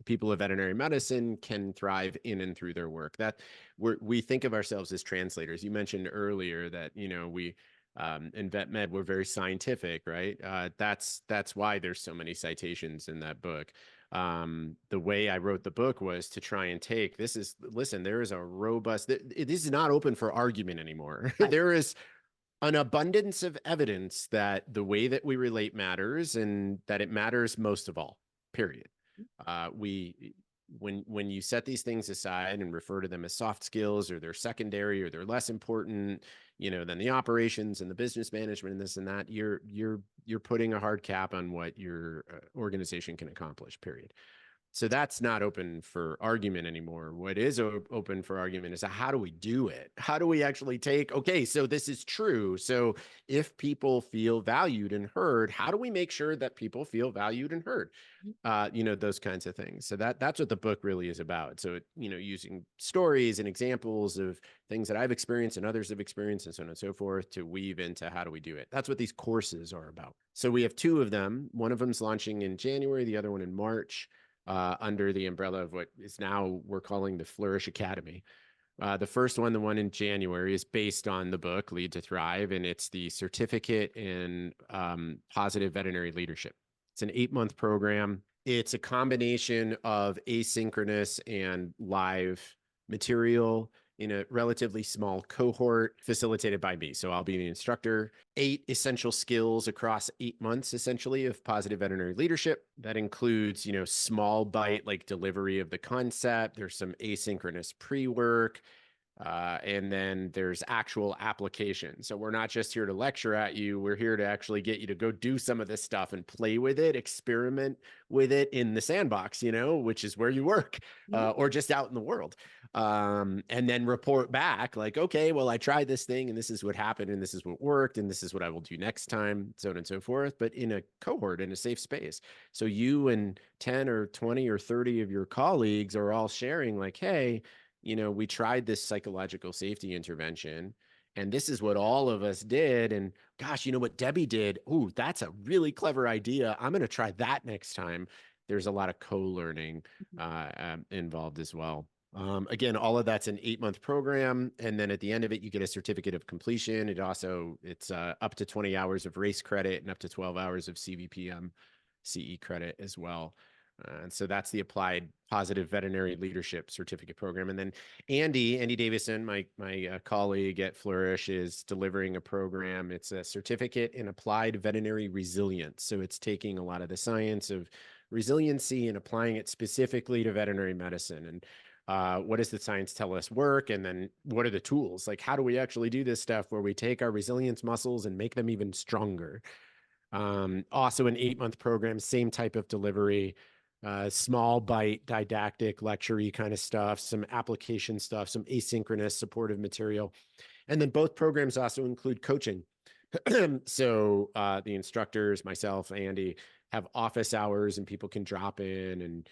people of veterinary medicine can thrive in and through their work. That we think of ourselves as translators. You mentioned earlier that, we in vet med, we're very scientific, right? That's why there's so many citations in that book. The way I wrote the book was to try and take listen, there is a robust, this is not open for argument anymore. Right. There is an abundance of evidence that the way that we relate matters, and that it matters most of all, period. When you set these things aside and refer to them as soft skills, or they're secondary, or they're less important, than the operations and the business management and this and that, you're putting a hard cap on what your organization can accomplish, period. So that's not open for argument anymore. What is open for argument is, how do we do it? How do we actually okay, so this is true. So if people feel valued and heard, how do we make sure that people feel valued and heard? Those kinds of things. So that's what the book really is about. So, using stories and examples of things that I've experienced and others have experienced, and so on and so forth, to weave into how do we do it. That's what these courses are about. So we have two of them. One of them's launching in January, the other one in March. Under the umbrella of what is now we're calling the Flourish Academy. The first one, the one in January, is based on the book Lead to Thrive, and it's the Certificate in Positive Veterinary Leadership. It's an 8-month program. It's a combination of asynchronous and live material in a relatively small cohort facilitated by me. So I'll be the instructor. 8 essential skills across 8 months, essentially, of positive veterinary leadership. That includes, small bite, like delivery of the concept. There's some asynchronous pre-work. And then there's actual application. So we're not just here to lecture at you. We're here to actually get you to go do some of this stuff and play with it, experiment with it in the sandbox, which is where you work, or just out in the world. And then report back like, okay, well, I tried this thing and this is what happened and this is what worked and this is what I will do next time, so on and so forth, but in a cohort, in a safe space. So you and 10 or 20 or 30 of your colleagues are all sharing like, hey, we tried this psychological safety intervention and this is what all of us did. And gosh, what Debbie did? Ooh, that's a really clever idea. I'm going to try that next time. There's a lot of co-learning involved as well. Again, all of that's an 8-month program. And then at the end of it, you get a certificate of completion. It's up to 20 hours of race credit and up to 12 hours of CVPM CE credit as well. And so that's the Applied Positive Veterinary Leadership Certificate Program. And then Andy Davison, my colleague at Flourish, is delivering a program. It's a Certificate in Applied Veterinary Resilience. So it's taking a lot of the science of resiliency and applying it specifically to veterinary medicine. And what does the science tell us work? And then what are the tools? Like, how do we actually do this stuff where we take our resilience muscles and make them even stronger? Also an 8-month program, same type of delivery. Small bite, didactic, lecture-y kind of stuff, some application stuff, some asynchronous supportive material. And then both programs also include coaching. So the instructors, myself, Andy, have office hours and people can drop in and,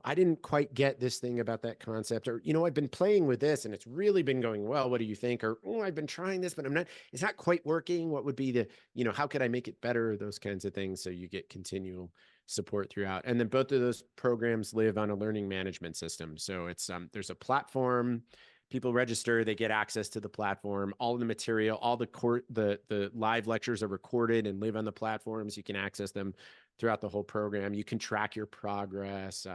I didn't quite get this thing about that concept, or, I've been playing with this and it's really been going well. What do you think? Or, oh, I've been trying this, but it's not quite working. What would be how could I make it better? Those kinds of things. So you get continual support throughout. And then both of those programs live on a learning management system. So it's, there's a platform, people register, they get access to the platform, all the material, all the live lectures are recorded and live on the platforms. You can access them throughout the whole program. You can track your progress.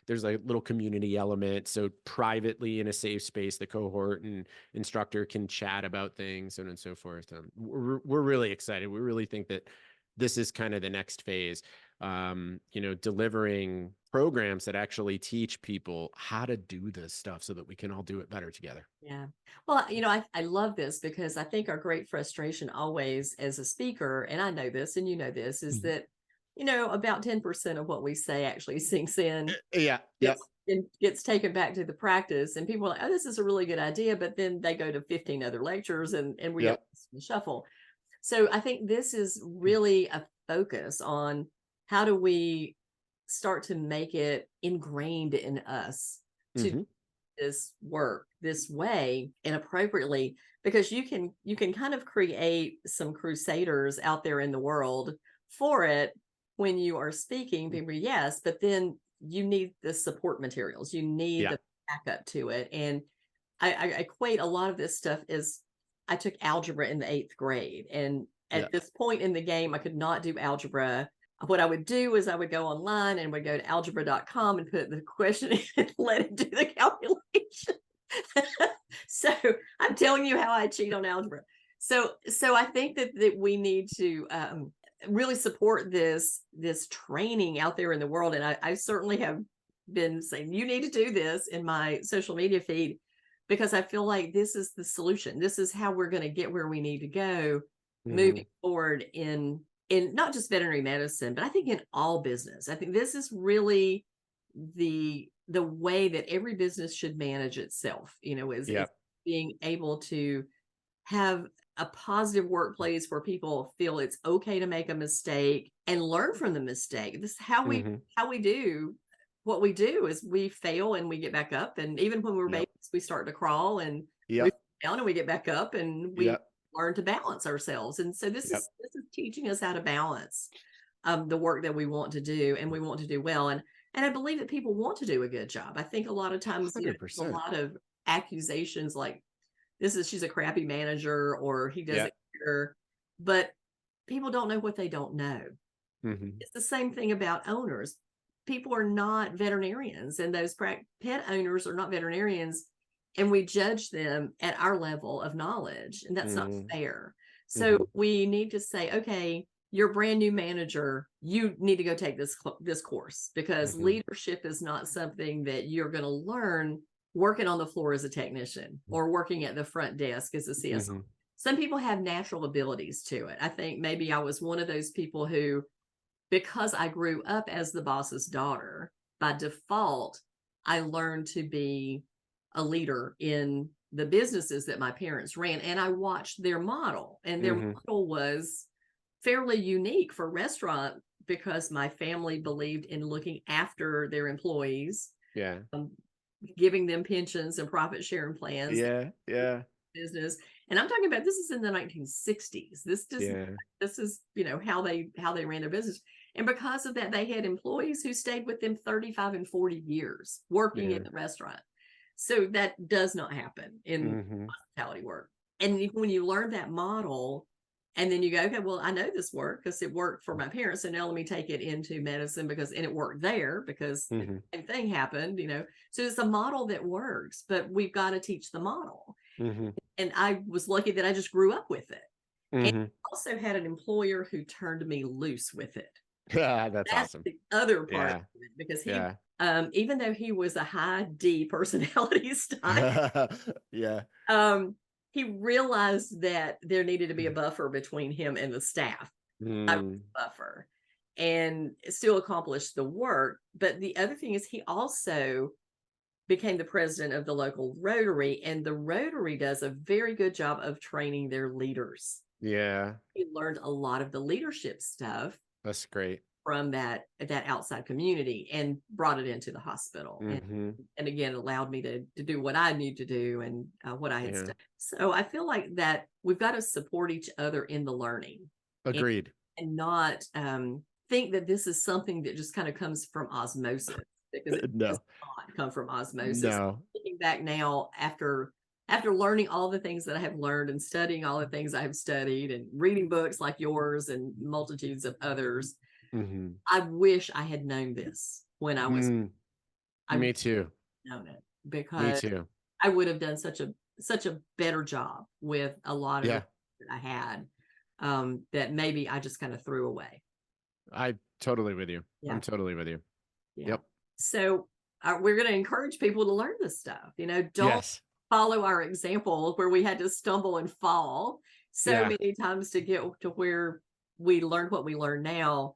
There's a little community element. So privately in a safe space, the cohort and instructor can chat about things, so on and so forth. We're really excited. We really think that this is kind of the next phase, delivering programs that actually teach people how to do this stuff so that we can all do it better together. Yeah. Well, I love this because I think our great frustration always as a speaker, and I know this and this, is that, about 10% of what we say actually sinks in. Yeah. Gets taken back to the practice, and people are like, oh, this is a really good idea. But then they go to 15 other lectures and we get the shuffle. So I think this is really a focus on how do we start to make it ingrained in us to do this work this way and appropriately, because you can kind of create some crusaders out there in the world for it when you are speaking, people, yes, but then you need the support materials, you need Yeah. the backup to it. And I equate a lot of this stuff is I took algebra in the 8th grade. And Yeah. at this point in the game, I could not do algebra. What I would do is I would go online and would go to algebra.com and put the question in and let it do the calculation. So I'm telling you how I cheat on algebra. So I think that we need to really support this training out there in the world. And I certainly have been saying you need to do this in my social media feed, because I feel like this is the solution. This is how we're going to get where we need to go moving forward in not just veterinary medicine, but I think in all business. I think this is really the way that every business should manage itself, is Yeah. being able to have a positive workplace where people feel it's okay to make a mistake and learn from the mistake. This is how we do what we do is we fail and we get back up. And even when we're Yep. babies, we start to crawl and we Yep. fall down and we get back up and we Yep. learn to balance ourselves. And so this Yep. is teaching us how to balance the work that we want to do, and we want to do well. And I believe that people want to do a good job. I think a lot of times, there's a 100%. lot of accusations like she's a crappy manager, or he doesn't care. But people don't know what they don't know. It's the same thing about owners. People are not veterinarians, and those pet owners are not veterinarians, and we judge them at our level of knowledge, and that's not fair. So we need to say, okay, you're a brand new manager, you need to go take this course, because leadership is not something that you're going to learn working on the floor as a technician or working at the front desk as a CSO. Some people have natural abilities to it. I think maybe I was one of those people who, because I grew up as the boss's daughter, by default, I learned to be a leader in the businesses that my parents ran. And I watched their model, and their model was fairly unique for restaurant, because my family believed in looking after their employees, giving them pensions and profit sharing plans. Business. And I'm talking about, this is in the 1960s. This is, how they ran their business. And because of that, they had employees who stayed with them 35 and 40 years working in the restaurant. So that does not happen in hospitality work. And when you learn that model, and then you go, okay, well, I know this worked because it worked for my parents. And now let me take it into medicine, and it worked there because the same thing happened, So it's a model that works, but we've got to teach the model. And I was lucky that I just grew up with it. And also had an employer who turned me loose with it. That's awesome. The other part of it, because he, even though he was a high D personality style, he realized that there needed to be a buffer between him and the staff. I was a buffer and still accomplished the work. But the other thing is, he also became the president of the local Rotary, and the Rotary does a very good job of training their leaders. He learned a lot of the leadership stuff. That's great. From that outside community, and brought it into the hospital. And again, allowed me to do what I need to do, and what I had studied. So I feel like that we've got to support each other in the learning. Agreed. And not think that this is something that just kind of comes from osmosis, because it does not come from osmosis. Looking back now, after learning all the things that I have learned, and studying all the things I have studied, and reading books like yours and multitudes of others, I wish I had known this when I was. Me too. Known it, because I would have done such a better job with a lot of it that I had, that maybe I just kind of threw away. I'm totally with you. I'm totally with you. Yep. So we're going to encourage people to learn this stuff. Don't follow our example where we had to stumble and fall so many times to get to where we learned what we learn now.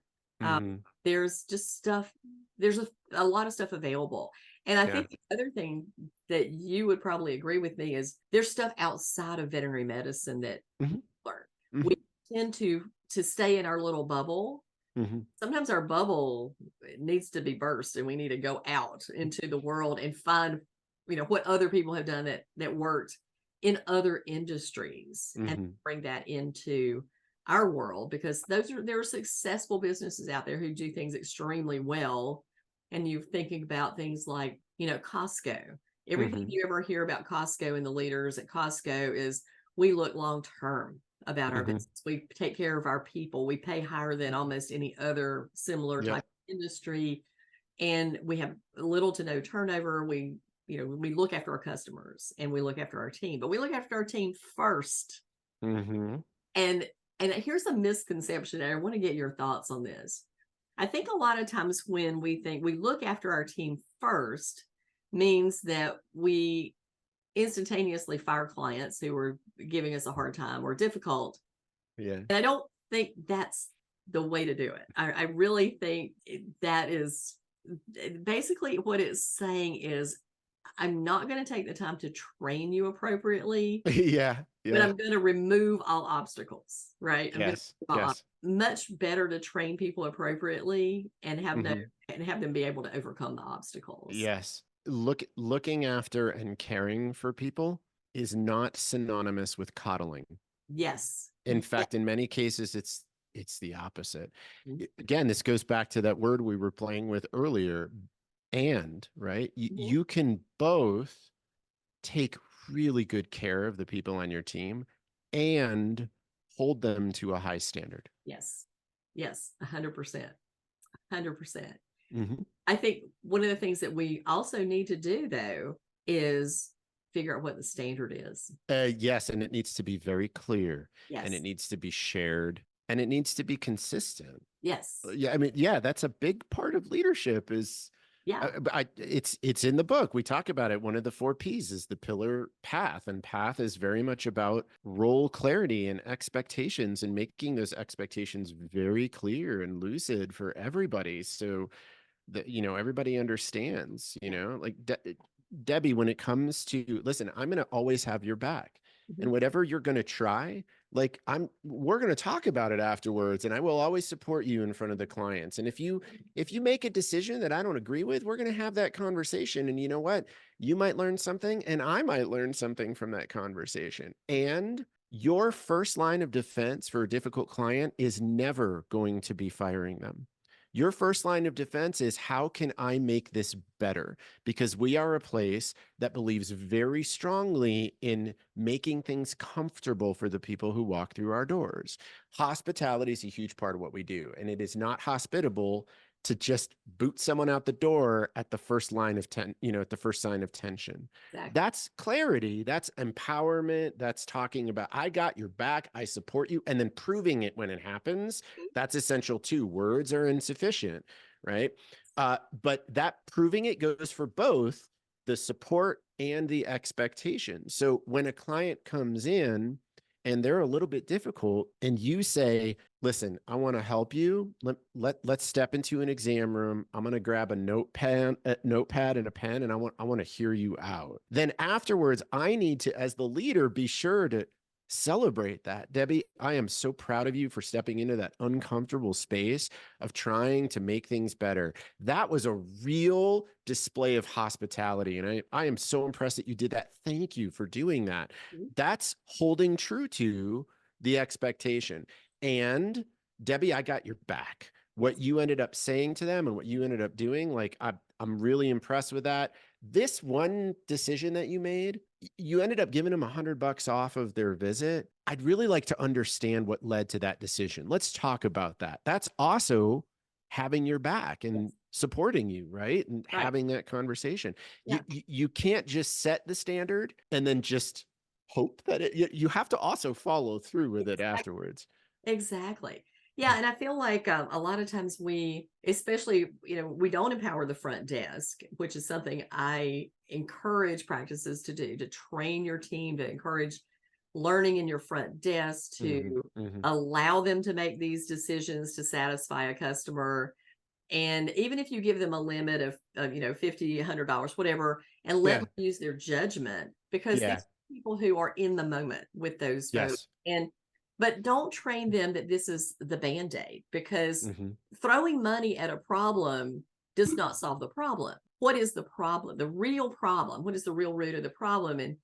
There's just stuff. There's a lot of stuff available. And I think the other thing that you would probably agree with me is there's stuff outside of veterinary medicine that we learn. We tend to stay in our little bubble. Sometimes our bubble needs to be burst, and we need to go out into the world and find, what other people have done that worked in other industries, and bring that into our world, because there are successful businesses out there who do things extremely well, and you're thinking about things like, Costco. Everything Hmm. you ever hear about Costco and the leaders at Costco is we look long term about our Hmm. business. We take care of our people. We pay higher than almost any other similar Yep. type of industry, and we have little to no turnover. We look after our customers and we look after our team, but we look after our team first. Hmm. And and here's a misconception, and I want to get your thoughts on this. I think a lot of times when we think we look after our team first means that we instantaneously fire clients who are giving us a hard time or difficult. Yeah. And I don't think that's the way to do it. I really think that is basically what it's saying is I'm not going to take the time to train you appropriately, Yeah. but Yeah. I'm going to remove all obstacles, right? I'm going to Yes. Yes. much better to train people appropriately and Hmm. have them be able to overcome the obstacles. Yes. Looking after and caring for people is not synonymous with coddling. Yes. In Yeah. fact, in many cases, it's the opposite. Mhm. Again, this goes back to that word we were playing with earlier, and, right? Mhm. You can both take really good care of the people on your team and hold them to a high standard. Yes. Yes. 100%. 100%. Hmm. I think one of the things that we also need to do, though, is figure out what the standard is. Yes, and it needs to be very clear, and it Yes. needs to be shared, and it needs to be consistent. Yes. Yeah, I mean, yeah, that's a big part of leadership is Yeah. it's in the book. We talk about it. One of the four P's is the pillar path, and path is very much about role clarity and expectations and making those expectations very clear and lucid for everybody. So that, everybody understands, Yeah. like Debbie, when it comes to, listen, I'm going to always have your back, Mhm. and whatever you're going to try, like we're going to talk about it afterwards, and I will always support you in front of the clients. And if you make a decision that I don't agree with, we're going to have that conversation. And you know what? You might learn something and I might learn something from that conversation. And your first line of defense for a difficult client is never going to be firing them. Your first line of defense is, how can I make this better? Because we are a place that believes very strongly in making things comfortable for the people who walk through our doors. Hospitality is a huge part of what we do, and it is not hospitable to just boot someone out the door at the first line of at the first sign of tension. Exactly. That's clarity, that's empowerment, that's talking about, I got your back, I support you, and then proving it when it happens. That's essential too. Words are insufficient, right? But that proving it goes for both the support and the expectation. So when a client comes in and they're a little bit difficult and you say, listen, I want to help you. Let's step into an exam room. I'm going to grab a notepad and a pen, and I want to hear you out. Then afterwards, I need to, as the leader, be sure to celebrate that. Debbie, I am so proud of you for stepping into that uncomfortable space of trying to make things better. That was a real display of hospitality. And I am so impressed that you did that. Thank you for doing that. Mhm. That's holding true to the expectation. And Debbie, I got your back. What Yes. you ended up saying to them and what you ended up doing, like I'm really impressed with that. This one decision that you made, you ended up giving them $100 off of their visit. I'd really like to understand what led to that decision. Let's talk about that. That's also having your back and Yes. supporting you, right? And Right. having that conversation. You Yeah. you can't just set the standard and then just hope that you have to also follow through with it Exactly. afterwards. Exactly. Yeah, and I feel like a lot of times especially, we don't empower the front desk, which is something I encourage practices to do, to train your team, to encourage learning in your front desk, Hmm. to Hmm. allow them to make these decisions to satisfy a customer. And even if you give them a limit of $50, $100, whatever, and let Yeah. them use their judgment, because these Yeah. are people who are in the moment with those folks. Yes. But don't train them that this is the band-aid, because Hmm. throwing money at a problem does not solve the problem. What is the problem? The real problem? What is the real root of the problem? And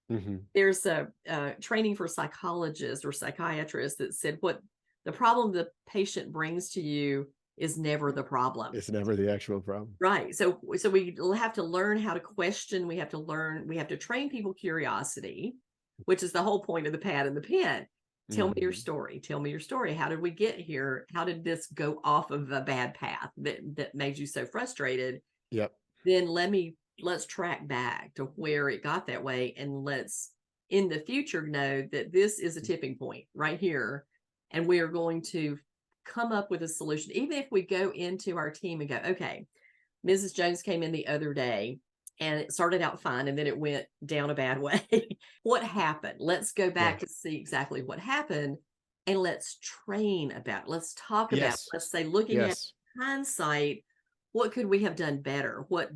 Hmm. there's a training for psychologists or psychiatrists that said what the problem the patient brings to you is never the problem. It's never the actual problem. Right. So we have to learn how to question. We have to train people curiosity, which is the whole point of the pad and the pen. Tell me your story. Tell me your story. How did we get here? How did this go off of a bad path that made you so frustrated? Yep. Then let's track back to where it got that way, and let's in the future know that this is a tipping point right here, and we are going to come up with a solution. Even if we go into our team and go, okay, Mrs. Jones came in the other day and it started out fine and then it went down a bad way. What happened? Let's go back to see exactly what happened, and let's train about it. Let's talk about it. Let's say, looking at hindsight, what could we have done better? What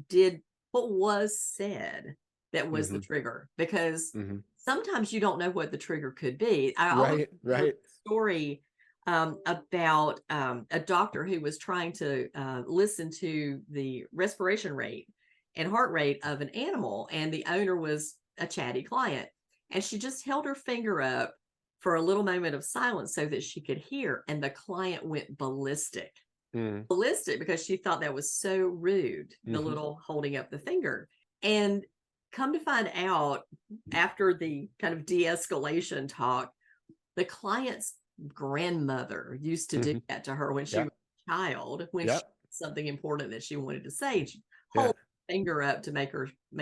was said that was the trigger? Because sometimes you don't know what the trigger could be. I always remember a story about a doctor who was trying to listen to the respiration rate and heart rate of an animal, and the owner was a chatty client, and she just held her finger up for a little moment of silence so that she could hear, and the client went ballistic. Ballistic because she thought that was so rude, the little holding up the finger. And come to find out, after the kind of de-escalation talk, the client's grandmother used to do that to her when she was a child, when she had something important that she wanted to say. She'd hold her finger up to make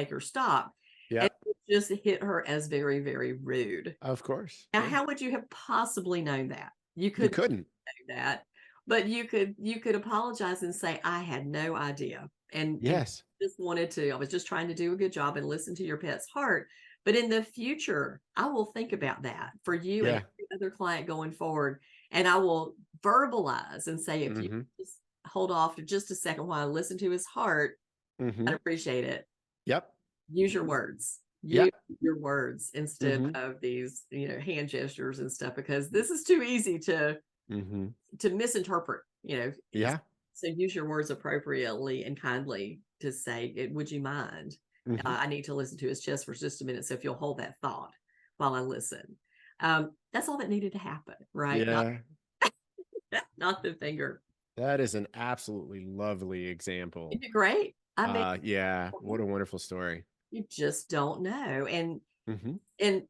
her stop. And it just hit her as very, very rude. Of course. Now, how would you have possibly known that? You couldn't know that. But you could apologize and say, I had no idea. And I was just trying to do a good job and listen to your pet's heart. But in the future, I will think about that for you and every other client going forward. And I will verbalize and say, if you just hold off for just a second while I listen to his heart, I'd appreciate it. Use your words. Use your words instead of these, hand gestures and stuff, because this is too easy to misinterpret, So use your words appropriately and kindly to say, would you mind? I need to listen to his chest for just a minute. So if you'll hold that thought while I listen. That's all that needed to happen, right? Not the finger. That is an absolutely lovely example. Isn't it great? I mean, what a wonderful story. You just don't know. And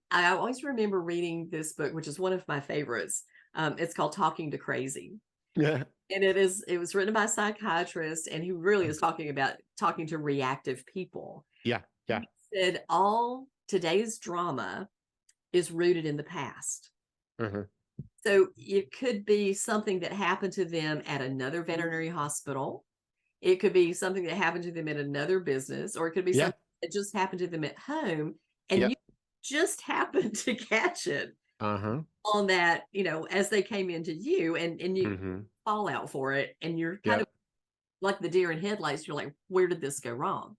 I always remember reading this book, which is one of my favorites. It's called Talking to Crazy. And it was written by a psychiatrist, and he really is talking about talking to reactive people. He said all today's drama is rooted in the past. So it could be something that happened to them at another veterinary hospital. It could be something that happened to them at another business, or it could be something that just happened to them at home, and you just happened to catch it on that, as they came into you, and you fall out for it, and you're kind of like the deer in headlights. You're like, where did this go wrong?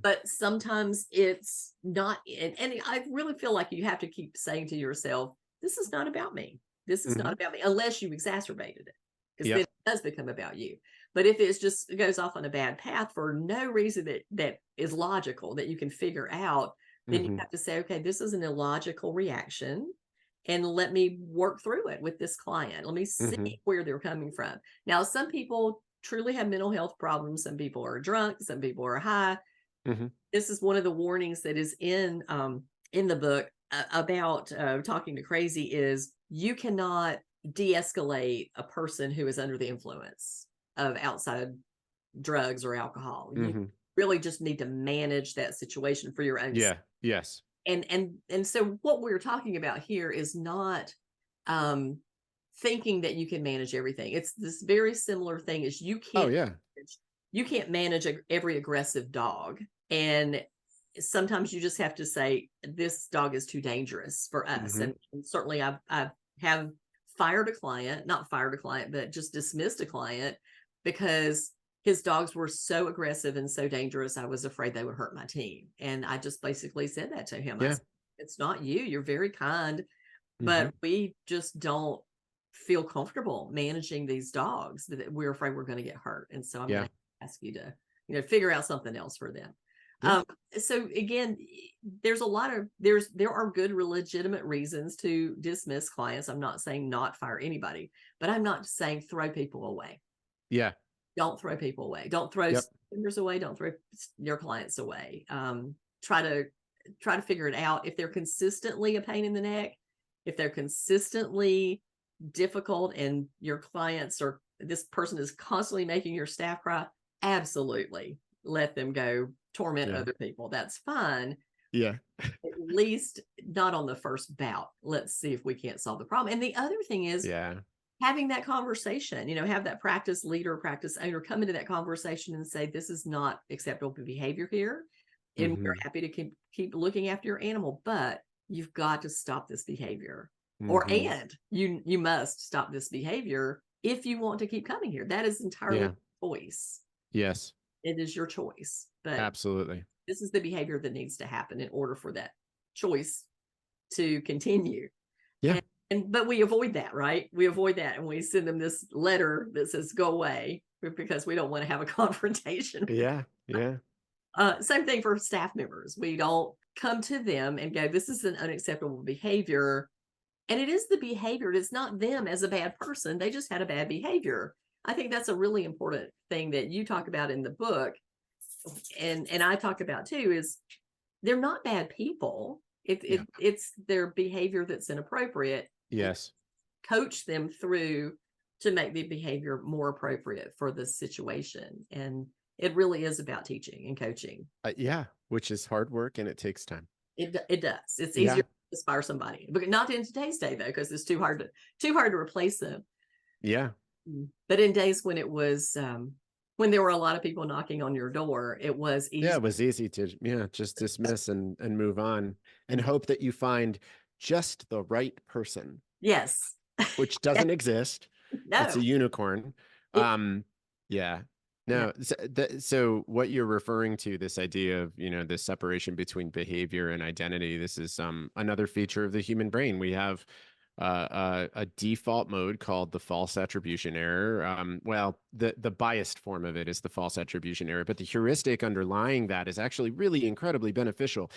But sometimes it's not, and I really feel like you have to keep saying to yourself, this is not about me. This is not about me, unless you exacerbated it, because then it does become about you. But if it goes off on a bad path for no reason that is logical, that you can figure out, then you have to say, okay, this is an illogical reaction, and let me work through it with this client. Let me see where they're coming from. Now, some people truly have mental health problems. Some people are drunk. Some people are high. This is one of the warnings that is in the book about talking to crazy, is you cannot de-escalate a person who is under the influence of outside drugs or alcohol. You really just need to manage that situation for your own sake. And so what we're talking about here is not thinking that you can manage everything. It's this very similar thing as you can't manage every aggressive dog. And sometimes you just have to say, this dog is too dangerous for us. And certainly I have not fired a client, but just dismissed a client because his dogs were so aggressive and so dangerous. I was afraid they would hurt my team. And I just basically said that to him. I said, it's not you. You're very kind, but we just don't feel comfortable managing these dogs, that we're afraid we're going to get hurt. And so I'm going to ask you to, figure out something else for them. So again, there are good, legitimate reasons to dismiss clients. I'm not saying not fire anybody, but I'm not saying throw people away. Yeah. Don't throw people away. Don't throw Yep. members away. Don't throw your clients away. Try to figure it out. If they're consistently a pain in the neck, if they're consistently difficult and your clients or this person is constantly making your staff cry, absolutely let them go torment Yeah. other people. That's fine. Yeah. At least not on the first bout. Let's see if we can't solve the problem. And the other thing is Yeah. having that conversation, have that practice leader, practice owner come into that conversation and say, this is not acceptable behavior here. And we're Hmm. happy to keep looking after your animal, but you've got to stop this behavior. Hmm. And you must stop this behavior if you want to keep coming here. That is entirely Yeah. choice. Yes. It is your choice. But Absolutely. this is the behavior that needs to happen in order for that choice to continue. Yeah. But we avoid that, right? We avoid that, and we send them this letter that says "go away" because we don't want to have a confrontation. Yeah. Yeah. Same thing for staff members. We don't come to them and go, "This is an unacceptable behavior," and it is the behavior. It's not them as a bad person. They just had a bad behavior. I think that's a really important thing that you talk about in the book, and I talk about too. Is they're not bad people. Yeah. It's their behavior that's inappropriate. Yes. Coach them through to make the behavior more appropriate for the situation. And it really is about teaching and coaching. Yeah. Which is hard work and it takes time. It does. It's Yeah. easier to inspire somebody, but not in today's day though, because it's too hard to replace them. Yeah. But in days when it was when there were a lot of people knocking on your door, it was Yeah. easy. It was easy to, just dismiss and move on and hope that you find just the right person, Yes. which doesn't exist. It's a No. unicorn. It, Yeah. no. No. So what you're referring to, this idea of, this separation between behavior and identity, this is another feature of the human brain. We have a default mode called the false attribution error. Well, the biased form of it is the false attribution error, but the heuristic underlying that is actually really incredibly beneficial.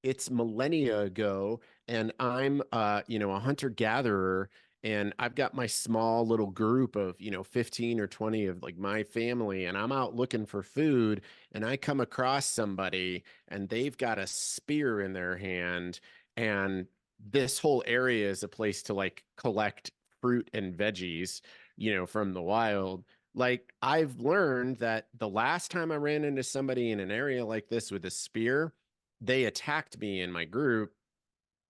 It's millennia ago and I'm, a hunter gatherer and I've got my small little group of, 15 or 20 of like my family, and I'm out looking for food and I come across somebody and they've got a spear in their hand, and this whole area is a place to like collect fruit and veggies, from the wild. Like I've learned that the last time I ran into somebody in an area like this with a spear, they attacked me in my group.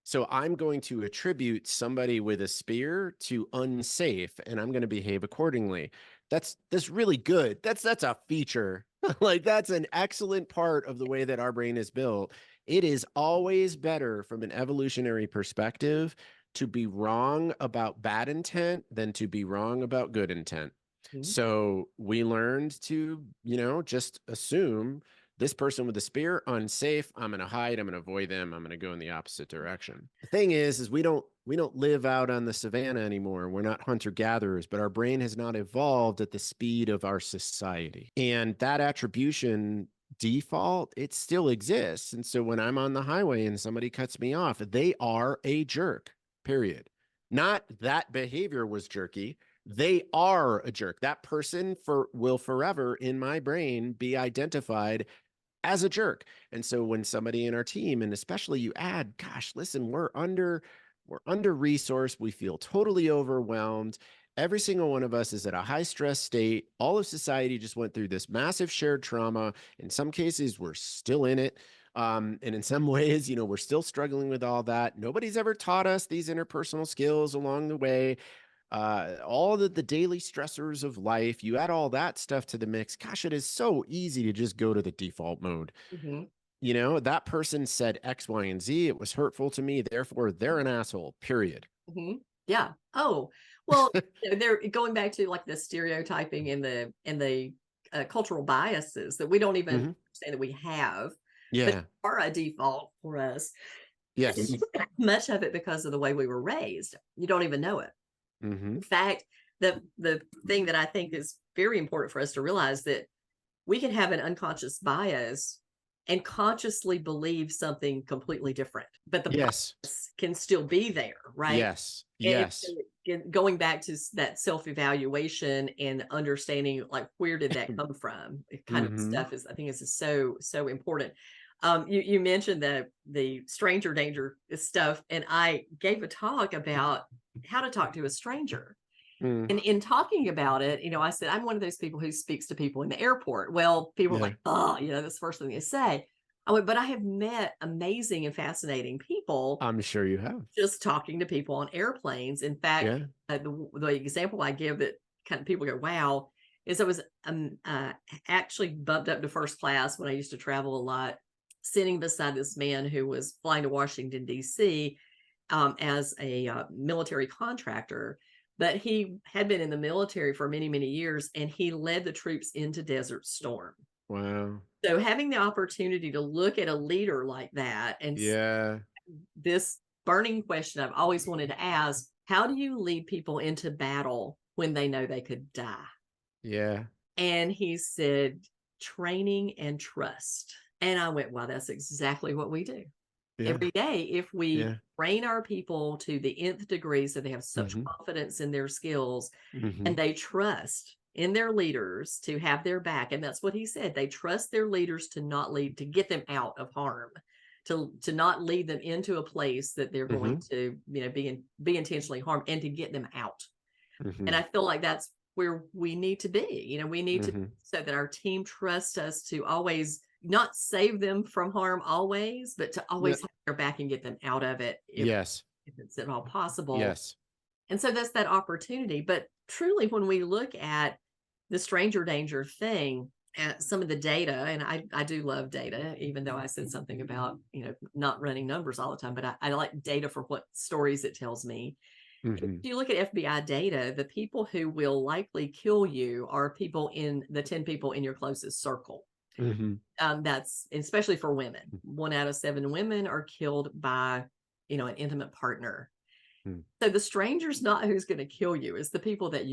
So I'm going to attribute somebody with a spear to unsafe and I'm going to behave accordingly. That's really good. That's a feature. Like that's an excellent part of the way that our brain is built. It is always better from an evolutionary perspective to be wrong about bad intent than to be wrong about good intent. Mhm. So we learned to, just assume this person with the spear, unsafe. I'm going to hide. I'm going to avoid them. I'm going to go in the opposite direction. The thing is we don't live out on the savannah anymore. We're not hunter gatherers, but our brain has not evolved at the speed of our society. And that attribution default, it still exists. And so when I'm on the highway and somebody cuts me off, they are a jerk, period. Not that behavior was jerky. They are a jerk. That person will forever in my brain be identified as a jerk. And so when somebody in our team, and especially you add, gosh, listen, we're under resourced, we feel totally overwhelmed. Every single one of us is at a high stress state. All of society just went through this massive shared trauma. In some cases, we're still in it. And in some ways, we're still struggling with all that. Nobody's ever taught us these interpersonal skills along the way. All the daily stressors of life, you add all that stuff to the mix. Gosh, it is so easy to just go to the default mode. Mhm. That person said X, Y, and Z. It was hurtful to me. Therefore, they're an asshole, period. Mhm. Yeah. Oh, well, they're going back to like the stereotyping and the cultural biases that we don't even Hmm. understand that we have, but Yeah. are a default for us. Yes. Much of it because of the way we were raised. You don't even know it. Hmm. In fact, the thing that I think is very important for us to realize that we can have an unconscious bias and consciously believe something completely different, but the Yes. process can still be there, right? Yes. And Yes. going back to that self-evaluation and understanding, like, where did that come from? It kind of Mm-hmm. stuff is, I think, is so important. You mentioned the stranger danger stuff, and I gave a talk about how to talk to a stranger. Mm. And in talking about it, I said, I'm one of those people who speaks to people in the airport. Well, people are Yeah. like, oh, that's the first thing they say. I went, but I have met amazing and fascinating people I'm sure you have. just talking to people on airplanes. In fact, Yeah. the example I give that kind of people go, wow, is I was actually bumped up to first class when I used to travel a lot, sitting beside this man who was flying to Washington, D.C. As a military contractor. But he had been in the military for many, many years, and he led the troops into Desert Storm. Wow. So having the opportunity to look at a leader like that and Yeah. this burning question I've always wanted to ask, how do you lead people into battle when they know they could die? Yeah. And he said, training and trust. And I went, wow, that's exactly what we do Yeah. every day. If we Yeah. train our people to the nth degree, so they have such Mm-hmm. confidence in their skills Mm-hmm. and they trust in their leaders to have their back. And that's what he said. They trust their leaders to not lead, to get them out of harm, to not lead them into a place that they're Mm-hmm. going to, be intentionally harmed, and to get them out. Mm-hmm. And I feel like that's where we need to be. We need to, Mm-hmm. so that our team trusts us to always not save them from harm always, but to always have their back and get them out of it Yes. if it's at all possible. Yes. And so that's that opportunity. But truly, when we look at the stranger danger thing, at some of the data, and I do love data, even though I said something about, not running numbers all the time, but I like data for what stories it tells me. If Mm-hmm. you look at FBI data, the people who will likely kill you are people in the 10 people in your closest circle. Mm-hmm. That's especially for women. 1 out of 7 women are killed by, an intimate partner. So the stranger's not who's going to kill you; it's the people that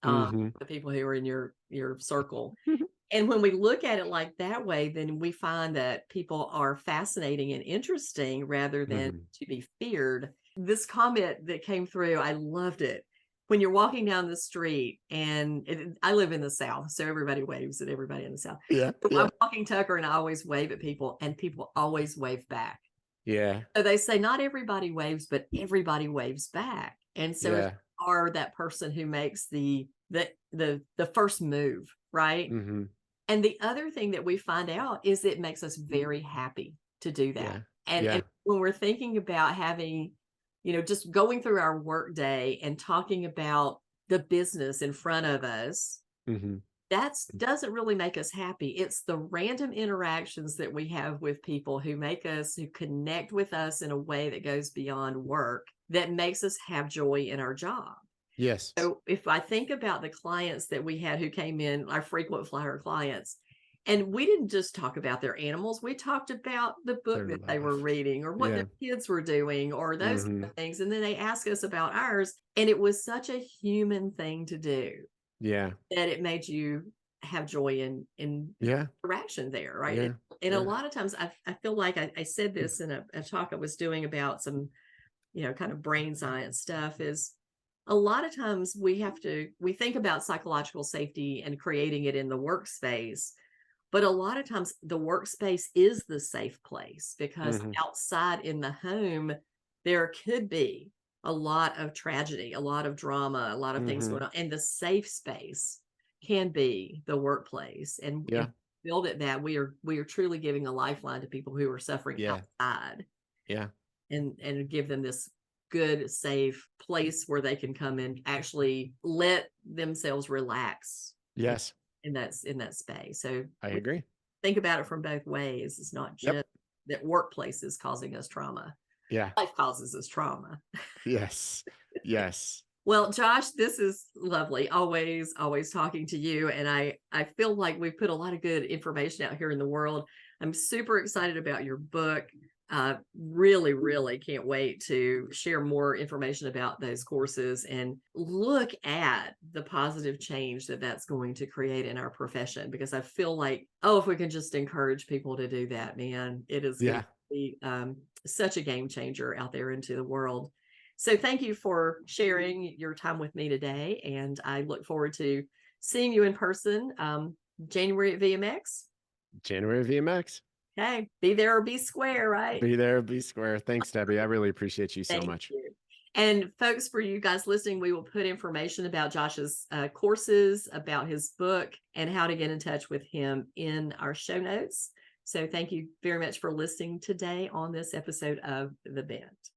Mm-hmm. the people who are in your circle. Mm-hmm. And when we look at it like that way, then we find that people are fascinating and interesting rather than Mm-hmm. to be feared. This comment that came through, I loved it. When you're walking down the street, and I live in the South, so everybody waves at everybody in the South. Yeah. I'm Yeah. walking Tucker, and I always wave at people, and people always wave back. Yeah. So they say not everybody waves, but everybody waves back. And so if Yeah. you are that person who makes the first move, right? Mm-hmm. And the other thing that we find out is it makes us very happy to do that. Yeah. And Yeah. when we're thinking about having, just going through our work day and talking about the business in front of us, Mm-hmm. that doesn't really make us happy. It's the random interactions that we have with people who connect with us in a way that goes beyond work, that makes us have joy in our job. Yes. So if I think about the clients that we had who came in, our frequent flyer clients, and we didn't just talk about their animals, we talked about the book Their that they were life. reading or what Yeah. their kids were doing or those Mm-hmm. things. And then they asked us about ours. And it was such a human thing to do Yeah. that it made you have joy in Yeah. interaction there, right? Yeah. And a Yeah. lot of times I feel like I said this in a talk I was doing about some, kind of brain science stuff, is a lot of times we think about psychological safety and creating it in the workspace, but a lot of times the workspace is the safe place, because Mm-hmm. outside in the home, there could be a lot of tragedy, a lot of drama, a lot of things Mm-hmm. going on. And the safe space can be the workplace. And Yeah. build it that we are truly giving a lifeline to people who are suffering Yeah. outside, Yeah. and give them this good, safe place where they can come and actually let themselves relax Yes. in that space. So I we agree. think about it from both ways. It's not Yep. just that workplace is causing us trauma. Yeah. Life causes us trauma. Yes. Yes. Well, Josh, this is lovely. Always talking to you. And I feel like we've put a lot of good information out here in the world. I'm super excited about your book. Really, really can't wait to share more information about those courses and look at the positive change that that's going to create in our profession. Because I feel like, oh, if we can just encourage people to do that, man, it is going Yeah. to be such a game changer out there into the world. So thank you for sharing your time with me today. And I look forward to seeing you in person January at VMX. January VMX. Okay, be there or be square, right? Be there, be square. Thanks, Debbie. I really appreciate you so Thank much. you. And folks, for you guys listening, we will put information about Josh's courses, about his book, and how to get in touch with him in our show notes. So thank you very much for listening today on this episode of The Bend.